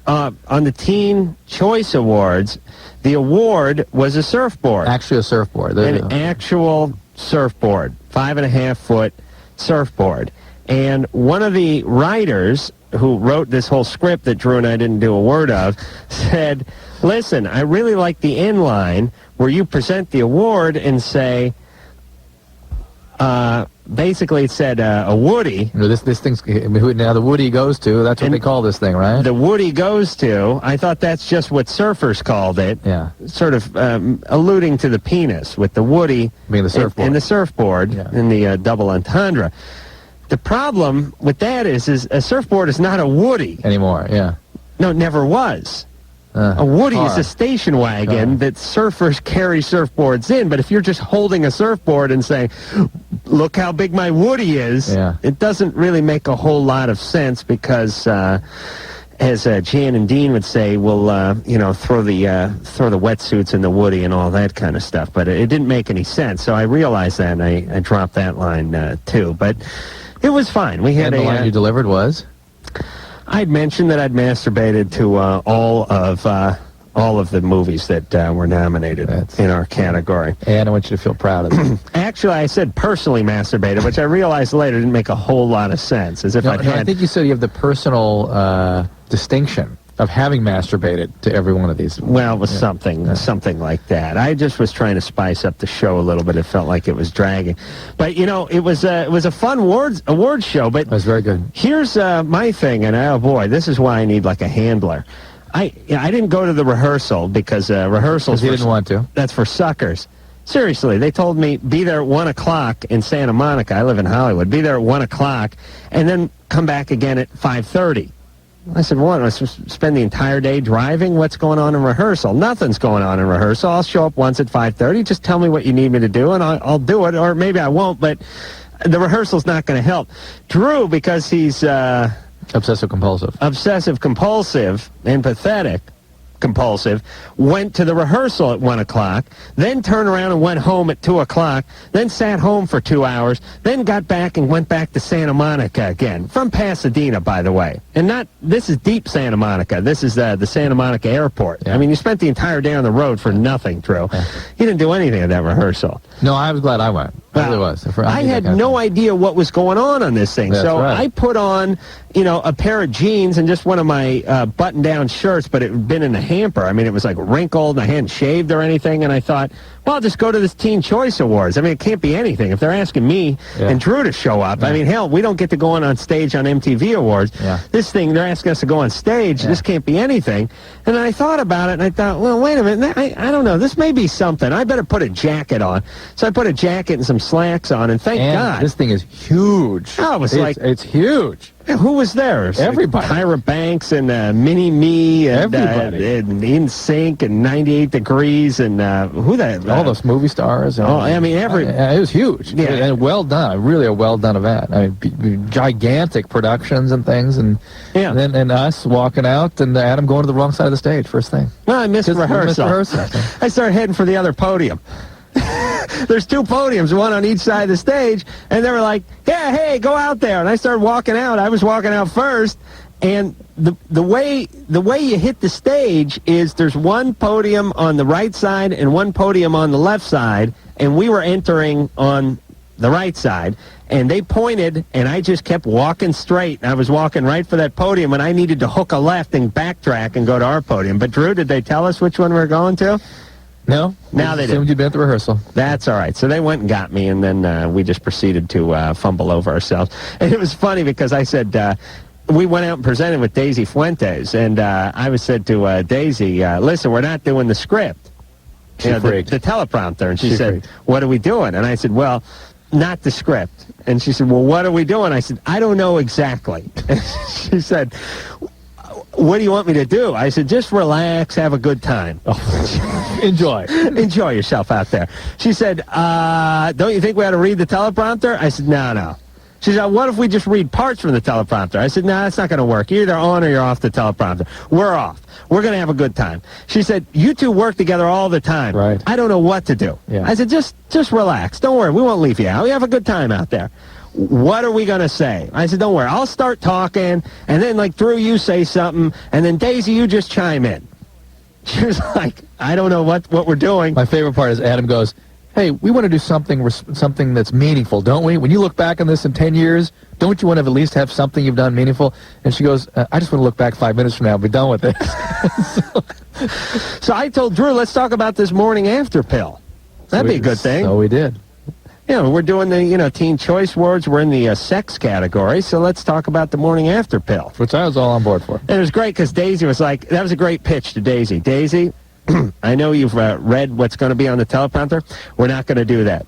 on the Teen Choice Awards. The award was a surfboard. Actually, a surfboard. An actual surfboard, 5.5-foot surfboard. And one of the writers who wrote this whole script that Drew and I didn't do a word of said, listen, I really like the end line where you present the award and say, basically it said a Woody. This thing's, now the Woody goes to, that's what they call this thing, right? The Woody goes to, I thought that's just what surfers called it. Yeah. Sort of alluding to the penis with the Woody. Being the surfboard. And the surfboard in the double entendre. The problem with that is a surfboard is not a Woody. Anymore, yeah. No, it never was. A Woody car. is a station wagon that surfers carry surfboards in, but if you're just holding a surfboard and saying, look how big my Woody is, it doesn't really make a whole lot of sense because, as Jan and Dean would say, we'll, throw the wetsuits in the Woody and all that kind of stuff, but it didn't make any sense, so I realized that, and I dropped that line, too, but it was fine. We had and the line you delivered was? I'd mentioned that I'd masturbated to all of the movies that were nominated in our category. And I want you to feel proud of it. Actually, I said personally masturbated, which I realized later didn't make a whole lot of sense. As if I think you said you have the personal distinction. of having masturbated to every one of these. Well, it was something like that. I just was trying to spice up the show a little bit. It felt like it was dragging. But, you know, it was a fun awards show. But it was very good. Here's my thing, and oh, boy, this is why I need, like, a handler. I didn't go to the rehearsal because rehearsals... He didn't want to. That's for suckers. Seriously, they told me, be there at 1 o'clock in Santa Monica. I live in Hollywood. Be there at 1 o'clock, and then come back again at 5:30. I said, what? I spend the entire day driving? What's going on in rehearsal? Nothing's going on in rehearsal. I'll show up once at 5:30. Just tell me what you need me to do, and I'll do it. Or maybe I won't, but the rehearsal's not going to help. Drew, because he's... Obsessive-compulsive. Obsessive-compulsive and pathetic. Compulsive, went to the rehearsal at 1 o'clock, then turned around and went home at 2 o'clock, then sat home for 2 hours, then got back and went back to Santa Monica again. From Pasadena, by the way. And this is deep Santa Monica. This is the Santa Monica airport. Yeah. I mean, you spent the entire day on the road for nothing, Drew. Yeah. You didn't do anything at that rehearsal. No, I was glad I went. I really was. I had no idea what was going on this thing. That's so right. I put on, you know, a pair of jeans and just one of my button-down shirts, but it had been in a hamper. I mean, it was like wrinkled, and I hadn't shaved or anything, and I thought, well, I'll just go to this Teen Choice Awards. I mean, it can't be anything. If they're asking me and Drew to show up, I mean, hell, we don't get to go on stage on MTV Awards. Yeah. This thing, they're asking us to go on stage. This can't be anything. And then I thought about it, and I thought, well, wait a minute. I don't know. This may be something. I better put a jacket on. So I put a jacket and some slacks on, and thank God. This thing is huge. Oh, it was it's huge. Yeah, who was there? Everybody. Tyra Banks and Mini-Me and In Sync and 98 Degrees and who that? All those movie stars. I mean, it was huge. Yeah. And well done. Really a well done event. I mean, gigantic productions and things. And and us walking out and Adam going to the wrong side of the stage first thing. Well, I missed rehearsal. I started heading for the other podium. There's 2 podiums, one on each side of the stage, and they were like, yeah, hey, go out there. And I started walking out. I was walking out first, and the way you hit the stage is there's one podium on the right side and one podium on the left side, and we were entering on the right side, and they pointed, and I just kept walking straight. I was walking right for that podium, and I needed to hook a left and backtrack and go to our podium. But, Drew, did they tell us which one we were going to? No. Now they assumed did. You'd been at the rehearsal. That's all right. So they went and got me, and then we just proceeded to fumble over ourselves. And it was funny because I said, we went out and presented with Daisy Fuentes, and I said to Daisy, listen, we're not doing the script. The teleprompter. And she said, what are we doing? And I said, well, not the script. And she said, well, what are we doing? I said, I don't know exactly. And she said, what do you want me to do? I said, just relax, have a good time. Enjoy yourself out there. She said, don't you think we ought to read the teleprompter? I said, no. She said, what if we just read parts from the teleprompter? I said, no, that's not going to work. You're either on or you're off the teleprompter. We're off. We're going to have a good time. She said, you two work together all the time. Right. I don't know what to do. Yeah. I said, just relax. Don't worry. We won't leave you out. We have a good time out there. What are we going to say? I said, don't worry. I'll start talking, and then, like, Drew, you say something, and then, Daisy, you just chime in. She was like, I don't know what we're doing. My favorite part is Adam goes, hey, we want to do something that's meaningful, don't we? When you look back on this in 10 years, don't you want to at least have something you've done meaningful? And she goes, I just want to look back 5 minutes from now and be done with this. So I told Drew, let's talk about this morning after pill. That'd be a good thing. So we did. We're doing the, Teen Choice Awards. We're in the sex category, so let's talk about the morning after pill. Which I was all on board for. And it was great because Daisy was like, that was a great pitch to Daisy. Daisy, I know you've read what's going to be on the teleprompter. We're not going to do that.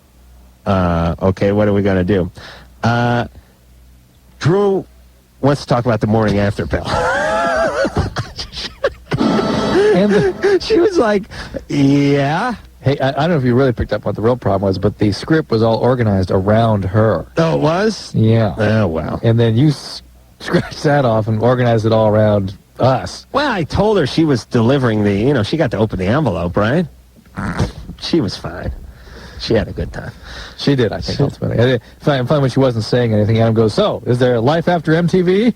Okay, what are we going to do? Drew wants to talk about the morning after pill. And she was like, yeah. Hey, I don't know if you really picked up what the real problem was, but the script was all organized around her. Oh, it was? Yeah. Oh, wow. And then you scratched that off and organized it all around us. Well, I told her she was delivering she got to open the envelope, right? She was fine. She had a good time. She did, I think, ultimately. I find when she wasn't saying anything, Adam goes, so, is there life after MTV?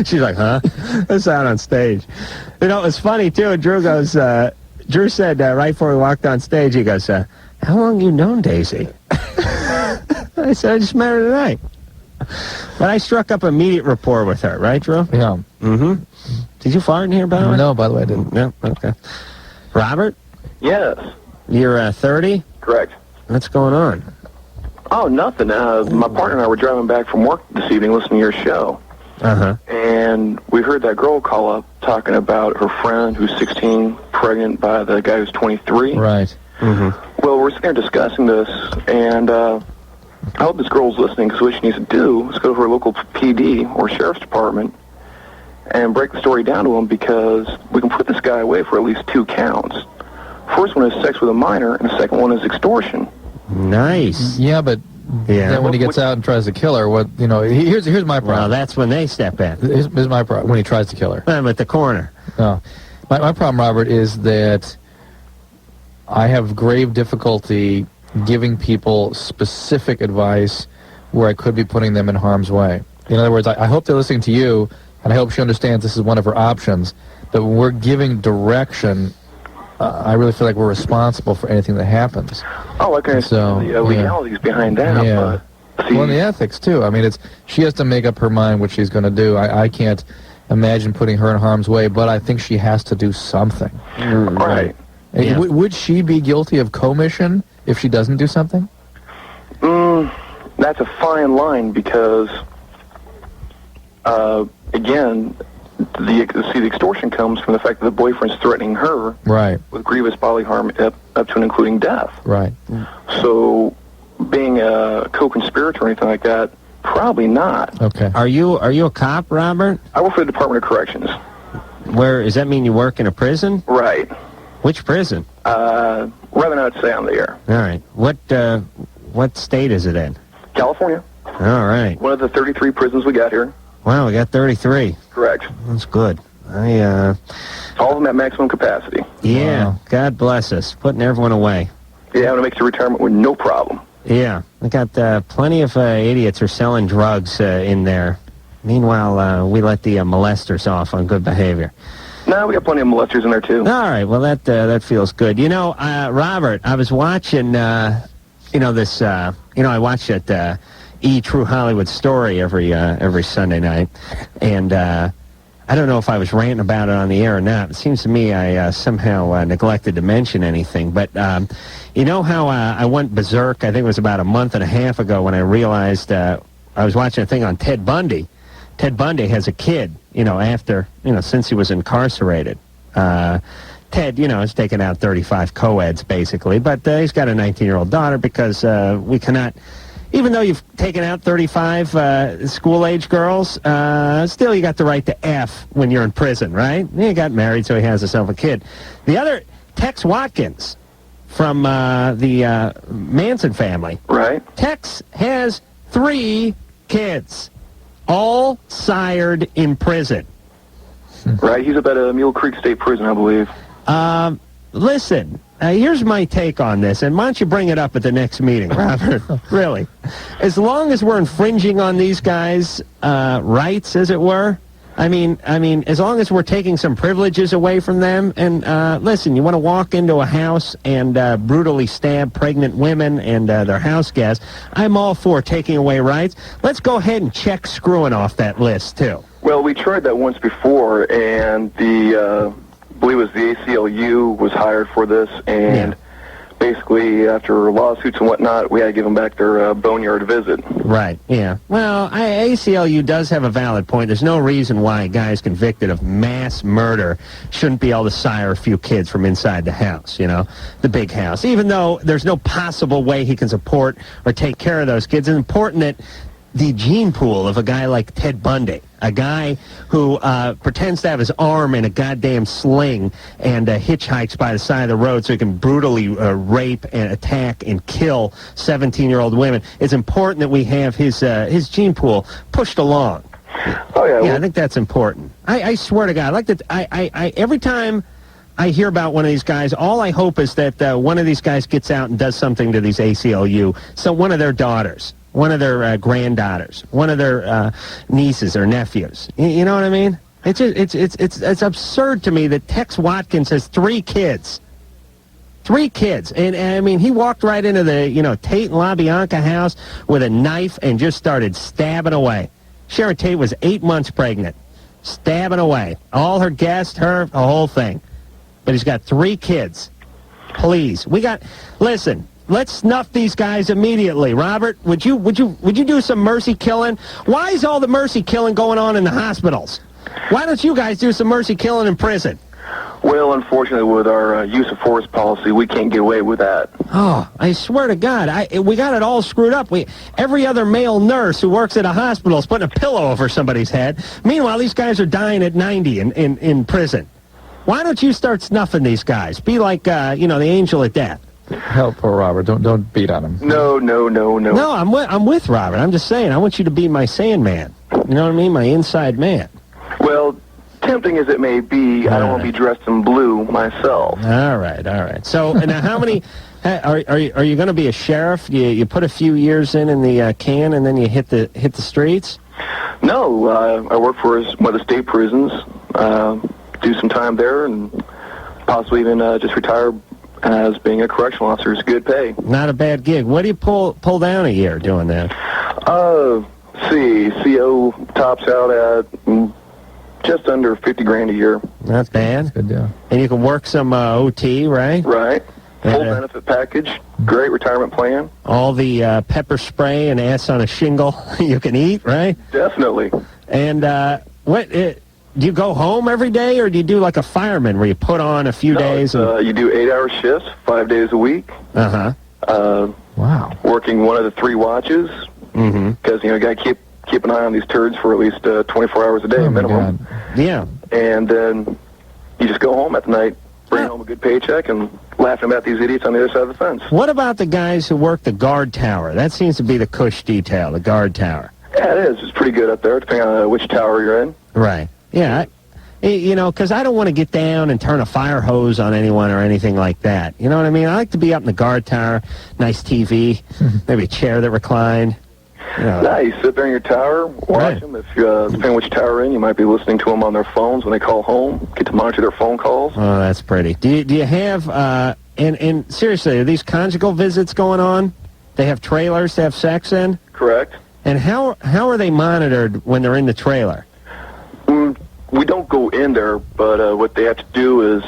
She's like, huh? That's out on stage. It was funny, too. Drew goes, Drew said right before we walked on stage, he goes, how long you known Daisy? I said, I just met her tonight. But I struck up immediate rapport with her, right, Drew? Yeah. Mm-hmm. Did you fart in here, by the way? No, by the way, I didn't. No? Okay. Robert? Yes. You're 30? Correct. What's going on? Oh, nothing. My partner and I were driving back from work this evening listening to your show. Uh-huh. And we heard that girl call up talking about her friend who's 16, pregnant by the guy who's 23. Right. Mm-hmm. Well, we're sitting there discussing this, and I hope this girl's listening, because what she needs to do is go to her local PD or sheriff's department and break the story down to him, because we can put this guy away for at least 2 counts. First one is sex with a minor, and the second one is extortion. Nice. Yeah, but then when he gets out and tries to kill her, here's my problem. Well, that's when they step in. Here's my problem, when he tries to kill her. I'm at the corner. No. My problem, Robert, is that I have grave difficulty giving people specific advice where I could be putting them in harm's way. In other words, I hope they're listening to you, and I hope she understands this is one of her options, but when we're giving direction, I really feel like we're responsible for anything that happens. Oh, I can understand the legalities behind that. Yeah. But, see, well, and the ethics, too. I mean, she has to make up her mind what she's going to do. I can't imagine putting her in harm's way, but I think she has to do something. Right. Yeah. Would she be guilty of commission if she doesn't do something? That's a fine line, because, again, the extortion comes from the fact that the boyfriend's threatening her with grievous bodily harm up to and including death. Right. So, being a co-conspirator or anything like that, probably not. Okay. Are you a cop, Robert? I work for the Department of Corrections. Where does that mean you work in a prison? Right. Which prison? Rather not say on the air. All right. What state is it in? California. All right. One of the 33 prisons we got here. Wow, we got 33. Correct. That's good. All of them at maximum capacity. Yeah. Wow. God bless us. Putting everyone away. Yeah, to make it to retirement with no problem. Yeah. We got plenty of idiots who are selling drugs in there. Meanwhile, we let the molesters off on good behavior. No, we got plenty of molesters in there, too. All right. Well, that feels good. You know, Robert, I was watching, this, I watch that True Hollywood Story every Sunday night. And I don't know if I was ranting about it on the air or not. It seems to me I somehow neglected to mention anything. But you know how I went berserk, I think it was about a month and a half ago, when I realized I was watching a thing on Ted Bundy. Ted Bundy has a kid, since he was incarcerated. Ted, has taken out 35 co-eds, basically, but he's got a 19-year-old daughter, because we cannot, even though you've taken out 35 school-age girls, still you got the right to F when you're in prison, right? He got married, so he has himself a kid. The other, Tex Watkins, from the Manson family. Right. Tex has 3 kids. All sired in prison. Right, he's up at Mule Creek State Prison, I believe. Listen, here's my take on this, and why don't you bring it up at the next meeting, Robert? Really. As long as we're infringing on these guys' rights, as it were, I mean, as long as we're taking some privileges away from them, and listen, you want to walk into a house and brutally stab pregnant women and their house guests, I'm all for taking away rights. Let's go ahead and check screwing off that list, too. Well, we tried that once before, and I believe it was the ACLU was hired for this, and basically, after lawsuits and whatnot, we had to give them back their boneyard visit. Right, yeah. Well, ACLU does have a valid point. There's no reason why a guy is convicted of mass murder shouldn't be able to sire a few kids from inside the house, the big house. Even though there's no possible way he can support or take care of those kids, it's important that the gene pool of a guy like Ted Bundy, a guy who pretends to have his arm in a goddamn sling and hitchhikes by the side of the road so he can brutally rape and attack and kill 17-year-old women. It's important that we have his gene pool pushed along. Oh, yeah. Yeah, I think that's important. I swear to God, I like that. I every time I hear about one of these guys, all I hope is that one of these guys gets out and does something to these ACLU. So one of their daughters, one of their granddaughters, one of their nieces or nephews. You know what I mean? It's absurd to me that Tex Watkins has 3 kids. 3 kids. And I mean, he walked right into the, Tate and LaBianca house with a knife and just started stabbing away. Sharon Tate was 8 months pregnant. stabbing away. All her guests, the whole thing. But he's got 3 kids. Please, listen. Let's snuff these guys immediately. Robert, would you do some mercy killing? Why is all the mercy killing going on in the hospitals? Why don't you guys do some mercy killing in prison? Well, unfortunately, with our use of force policy, we can't get away with that. Oh, I swear to God, we got it all screwed up. Every other male nurse who works at a hospital is putting a pillow over somebody's head. Meanwhile, these guys are dying at 90 in prison. Why don't you start snuffing these guys? Be like, the angel of death. Help poor Robert. Don't beat on him. No. No, I'm with Robert. I'm just saying, I want you to be my Sandman. You know what I mean? My inside man. Well, tempting as it may be, I don't want to be dressed in blue myself. All right. So, now how many... Are you going to be a sheriff? You put a few years in the can, and then you hit the streets? No, I work for one of the state prisons, do some time there, and possibly even just retire as being a correctional officer. Is good pay. Not a bad gig. What do you pull down a year doing that? CO tops out at just under $50,000 a year. Not bad. Good deal. And you can work some OT, right? Right. Full benefit package. Great retirement plan. All the pepper spray and ass on a shingle you can eat, right? Definitely. And do you go home every day, or do you do like a fireman where you put on a few days? You do 8-hour shifts, 5 days a week. Wow. Working one of the 3 watches. Because, you got to keep an eye on these turds for at least 24 hours a day minimum. God. Yeah. And then you just go home at the night, bring home a good paycheck, and laughing about these idiots on the other side of the fence. What about the guys who work the guard tower? That seems to be the cush detail, the guard tower. Yeah, it is. It's pretty good up there, depending on which tower you're in. Right. Yeah. Because I don't want to get down and turn a fire hose on anyone or anything like that. You know what I mean? I like to be up in the guard tower, nice TV, maybe a chair that reclined. Nice. Sit there in your tower, watch them. If depending on which tower you're in, you might be listening to them on their phones when they call home. Get to monitor their phone calls. Oh, that's pretty. Do you have, and seriously, are these conjugal visits going on? They have trailers to have sex in? Correct. And how are they monitored when they're in the trailer? We don't go in there, but what they have to do is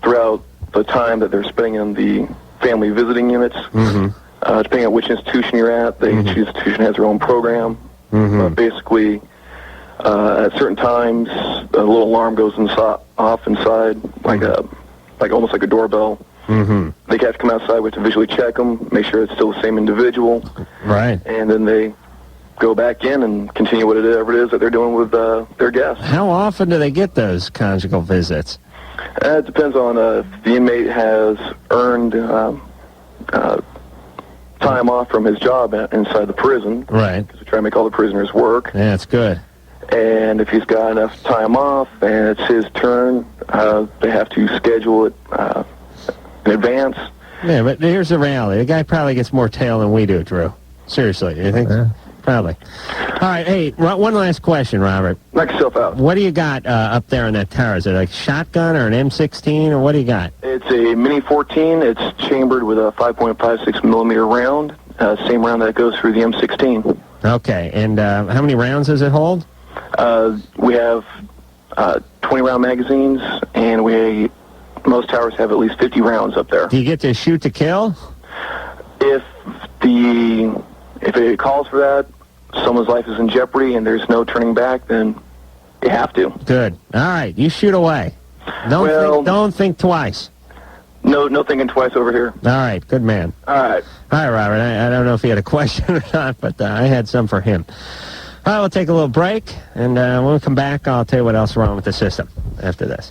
throughout the time that they're spending in the family visiting units, depending on which institution you're at, each institution has their own program. Basically, at certain times, a little alarm goes off inside, like almost like a doorbell. They have to come outside. We have to visually check them, make sure it's still the same individual. Right. And then they go back in and continue whatever it is that they're doing with their guests. How often do they get those conjugal visits? It depends on if the inmate has earned time off from his job inside the prison. Right. Because we try to make all the prisoners work. Yeah, that's good. And if he's got enough time off and it's his turn, they have to schedule it in advance. Yeah, but here's the reality. The guy probably gets more tail than we do, Drew. Seriously, you think? Yeah. Probably. All right, hey, one last question, Robert. Knock yourself out. What do you got up there in that tower? Is it like a shotgun or an M16, or what do you got? It's a Mini 14. It's chambered with a 5.56 millimeter round, same round that goes through the M16. Okay, and how many rounds does it hold? We have 20-round magazines, and most towers have at least 50 rounds up there. Do you get to shoot to kill? If it calls for that, someone's life is in jeopardy and there's no turning back, then you have to. Good. All right, you shoot away. Don't think twice. No thinking twice over here. All right, good man. All right. All right, Robert. I don't know if he had a question or not, but I had some for him. All right, we'll take a little break, and when we come back, I'll tell you what else is wrong with the system after this.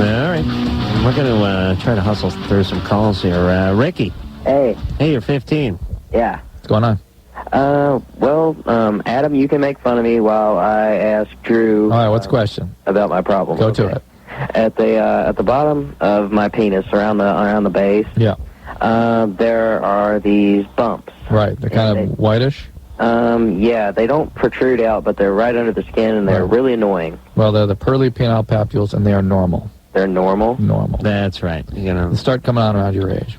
All right. We're going to try to hustle through some calls here. Ricky. Hey. Hey, you're 15. Yeah. What's going on? Adam, you can make fun of me while I ask Drew. All right, what's the question? About my problem. Go to it. At the bottom of my penis, around the base. Yeah. There are these bumps. Right. They're kind of whitish. Yeah, they don't protrude out, but they're right under the skin, and they're really annoying. Well, they're the pearly penile papules, and they are normal. They're normal? Normal. That's right. They start coming on around your age.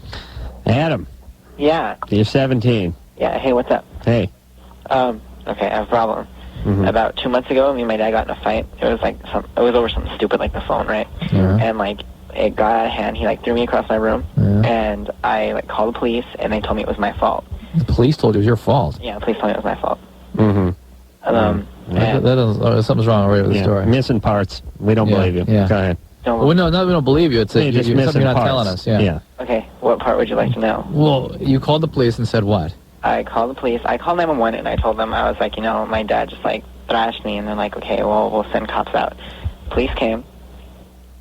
Adam. Yeah. You're 17. Yeah. Hey, what's up? Hey. Okay, I have a problem. Mhm. About 2 months ago, me and my dad got in a fight. It was over something stupid like the phone, right? Yeah. And it got out of hand. He threw me across my room, and I called the police, and they told me it was my fault. The police told you it was your fault. Yeah, the police told me it was my fault. Mm-hmm. Something's wrong with the story. Missing parts. We don't believe you. Yeah. Go ahead. Well, no, we don't believe you. It's You're just something missing you're not parts. telling us. Yeah. Okay, what part would you like to know? Well, you called the police and said what? I called the police. I called 911, and I told them, I was like, my dad just thrashed me, and they're like, okay, well, we'll send cops out. Police came,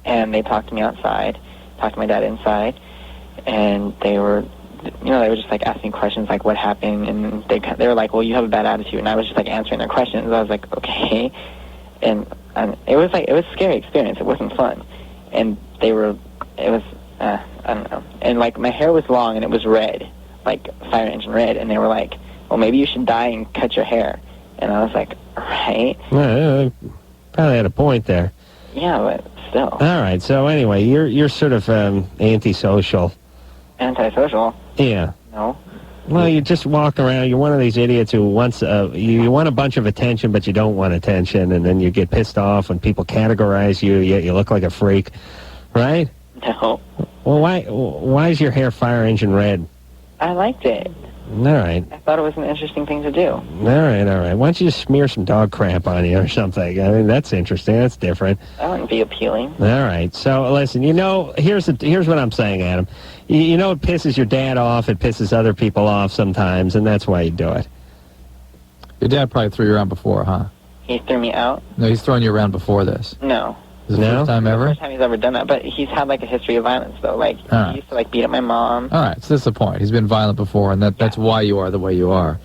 and they talked to me outside, talked to my dad inside, and they were just asking questions like what happened, and they were like, well, you have a bad attitude, and I was just answering their questions. I was like, okay, and it was a scary experience. It wasn't fun, and I don't know, and my hair was long and it was red, like fire engine red, and they were like, well, maybe you should dye and cut your hair, and I was like, right? Yeah, probably had a point there. Yeah, but still. All right. So anyway, you're sort of antisocial. Antisocial? Yeah. No. Well, you just walk around. You're one of these idiots who wants you want a bunch of attention, but you don't want attention, and then you get pissed off when people categorize you. Yet you look like a freak, right? No. Well, why is your hair fire engine red? I liked it. All right. I thought it was an interesting thing to do. All right. Why don't you just smear some dog crap on you or something? I mean, that's interesting. That's different. That wouldn't be appealing. All right. So, listen, here's what I'm saying, Adam. You know it pisses your dad off. It pisses other people off sometimes, and that's why you do it. Your dad probably threw you around before, huh? He threw me out? No, he's thrown you around before this. No. Is it the first time ever? First time he's ever done that, but he's had a history of violence though. He used to beat up my mom. All right, so that's the point. He's been violent before, and that's why you are the way you are.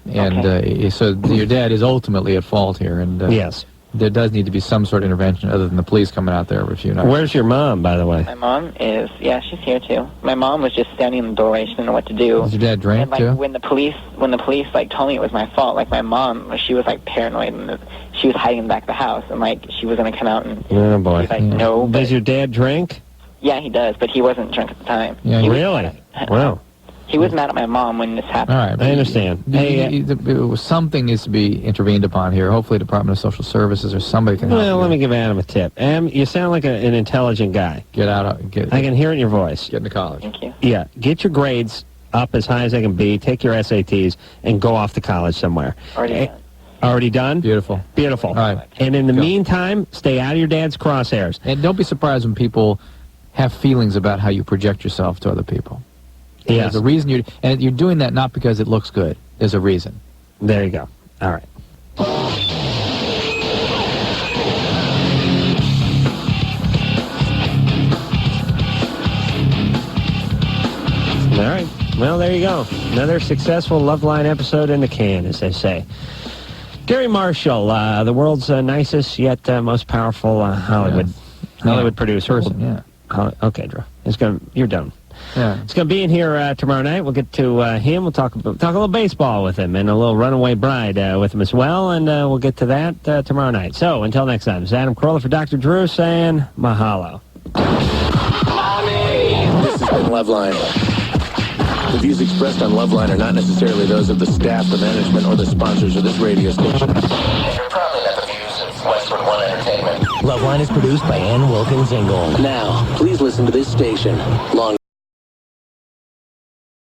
And so your dad is ultimately at fault here, and yes, there does need to be some sort of intervention other than the police coming out there every few nights. Where's your mom, by the way? My mom is, she's here too. My mom was just standing in the doorway. She didn't know what to do. Does your dad drink and, too? When the police told me it was my fault, my mom, she was paranoid, and she was hiding in the back of the house, and she was gonna come out and oh boy, no. Does your dad drink? Yeah, he does, but he wasn't drunk at the time. Yeah, really? Wow. He was mad at my mom when this happened. All right, I understand. Something needs to be intervened upon here. Hopefully, Department of Social Services or somebody can help. Well, let me give Adam a tip. You sound like an intelligent guy. I can hear it in your voice. Get into college. Thank you. Yeah, get your grades up as high as they can be. Take your SATs and go off to college somewhere. Already done. Already done? Beautiful. Beautiful. All right. And in the meantime, stay out of your dad's crosshairs. And don't be surprised when people have feelings about how you project yourself to other people. Yes. There's a reason you're doing that not because it looks good. There's a reason. There you go. All right. All right. Well, there you go. Another successful Loveline episode in the can, as they say. Gary Marshall, the world's nicest yet most powerful Hollywood producer. Yeah. Okay, Drew. You're done. Yeah. It's going to be in here tomorrow night. We'll get to him. We'll talk a little baseball with him and a little runaway bride with him as well, and we'll get to that tomorrow night. So, until next time, it's Adam Carolla for Dr. Drew saying mahalo. This has been Loveline. The views expressed on Loveline are not necessarily those of the staff, the management, or the sponsors of this radio station. Probably not the views of Westwood One Entertainment. Loveline is produced by Ann Wilkins Ingle. Now, please listen to this station. Long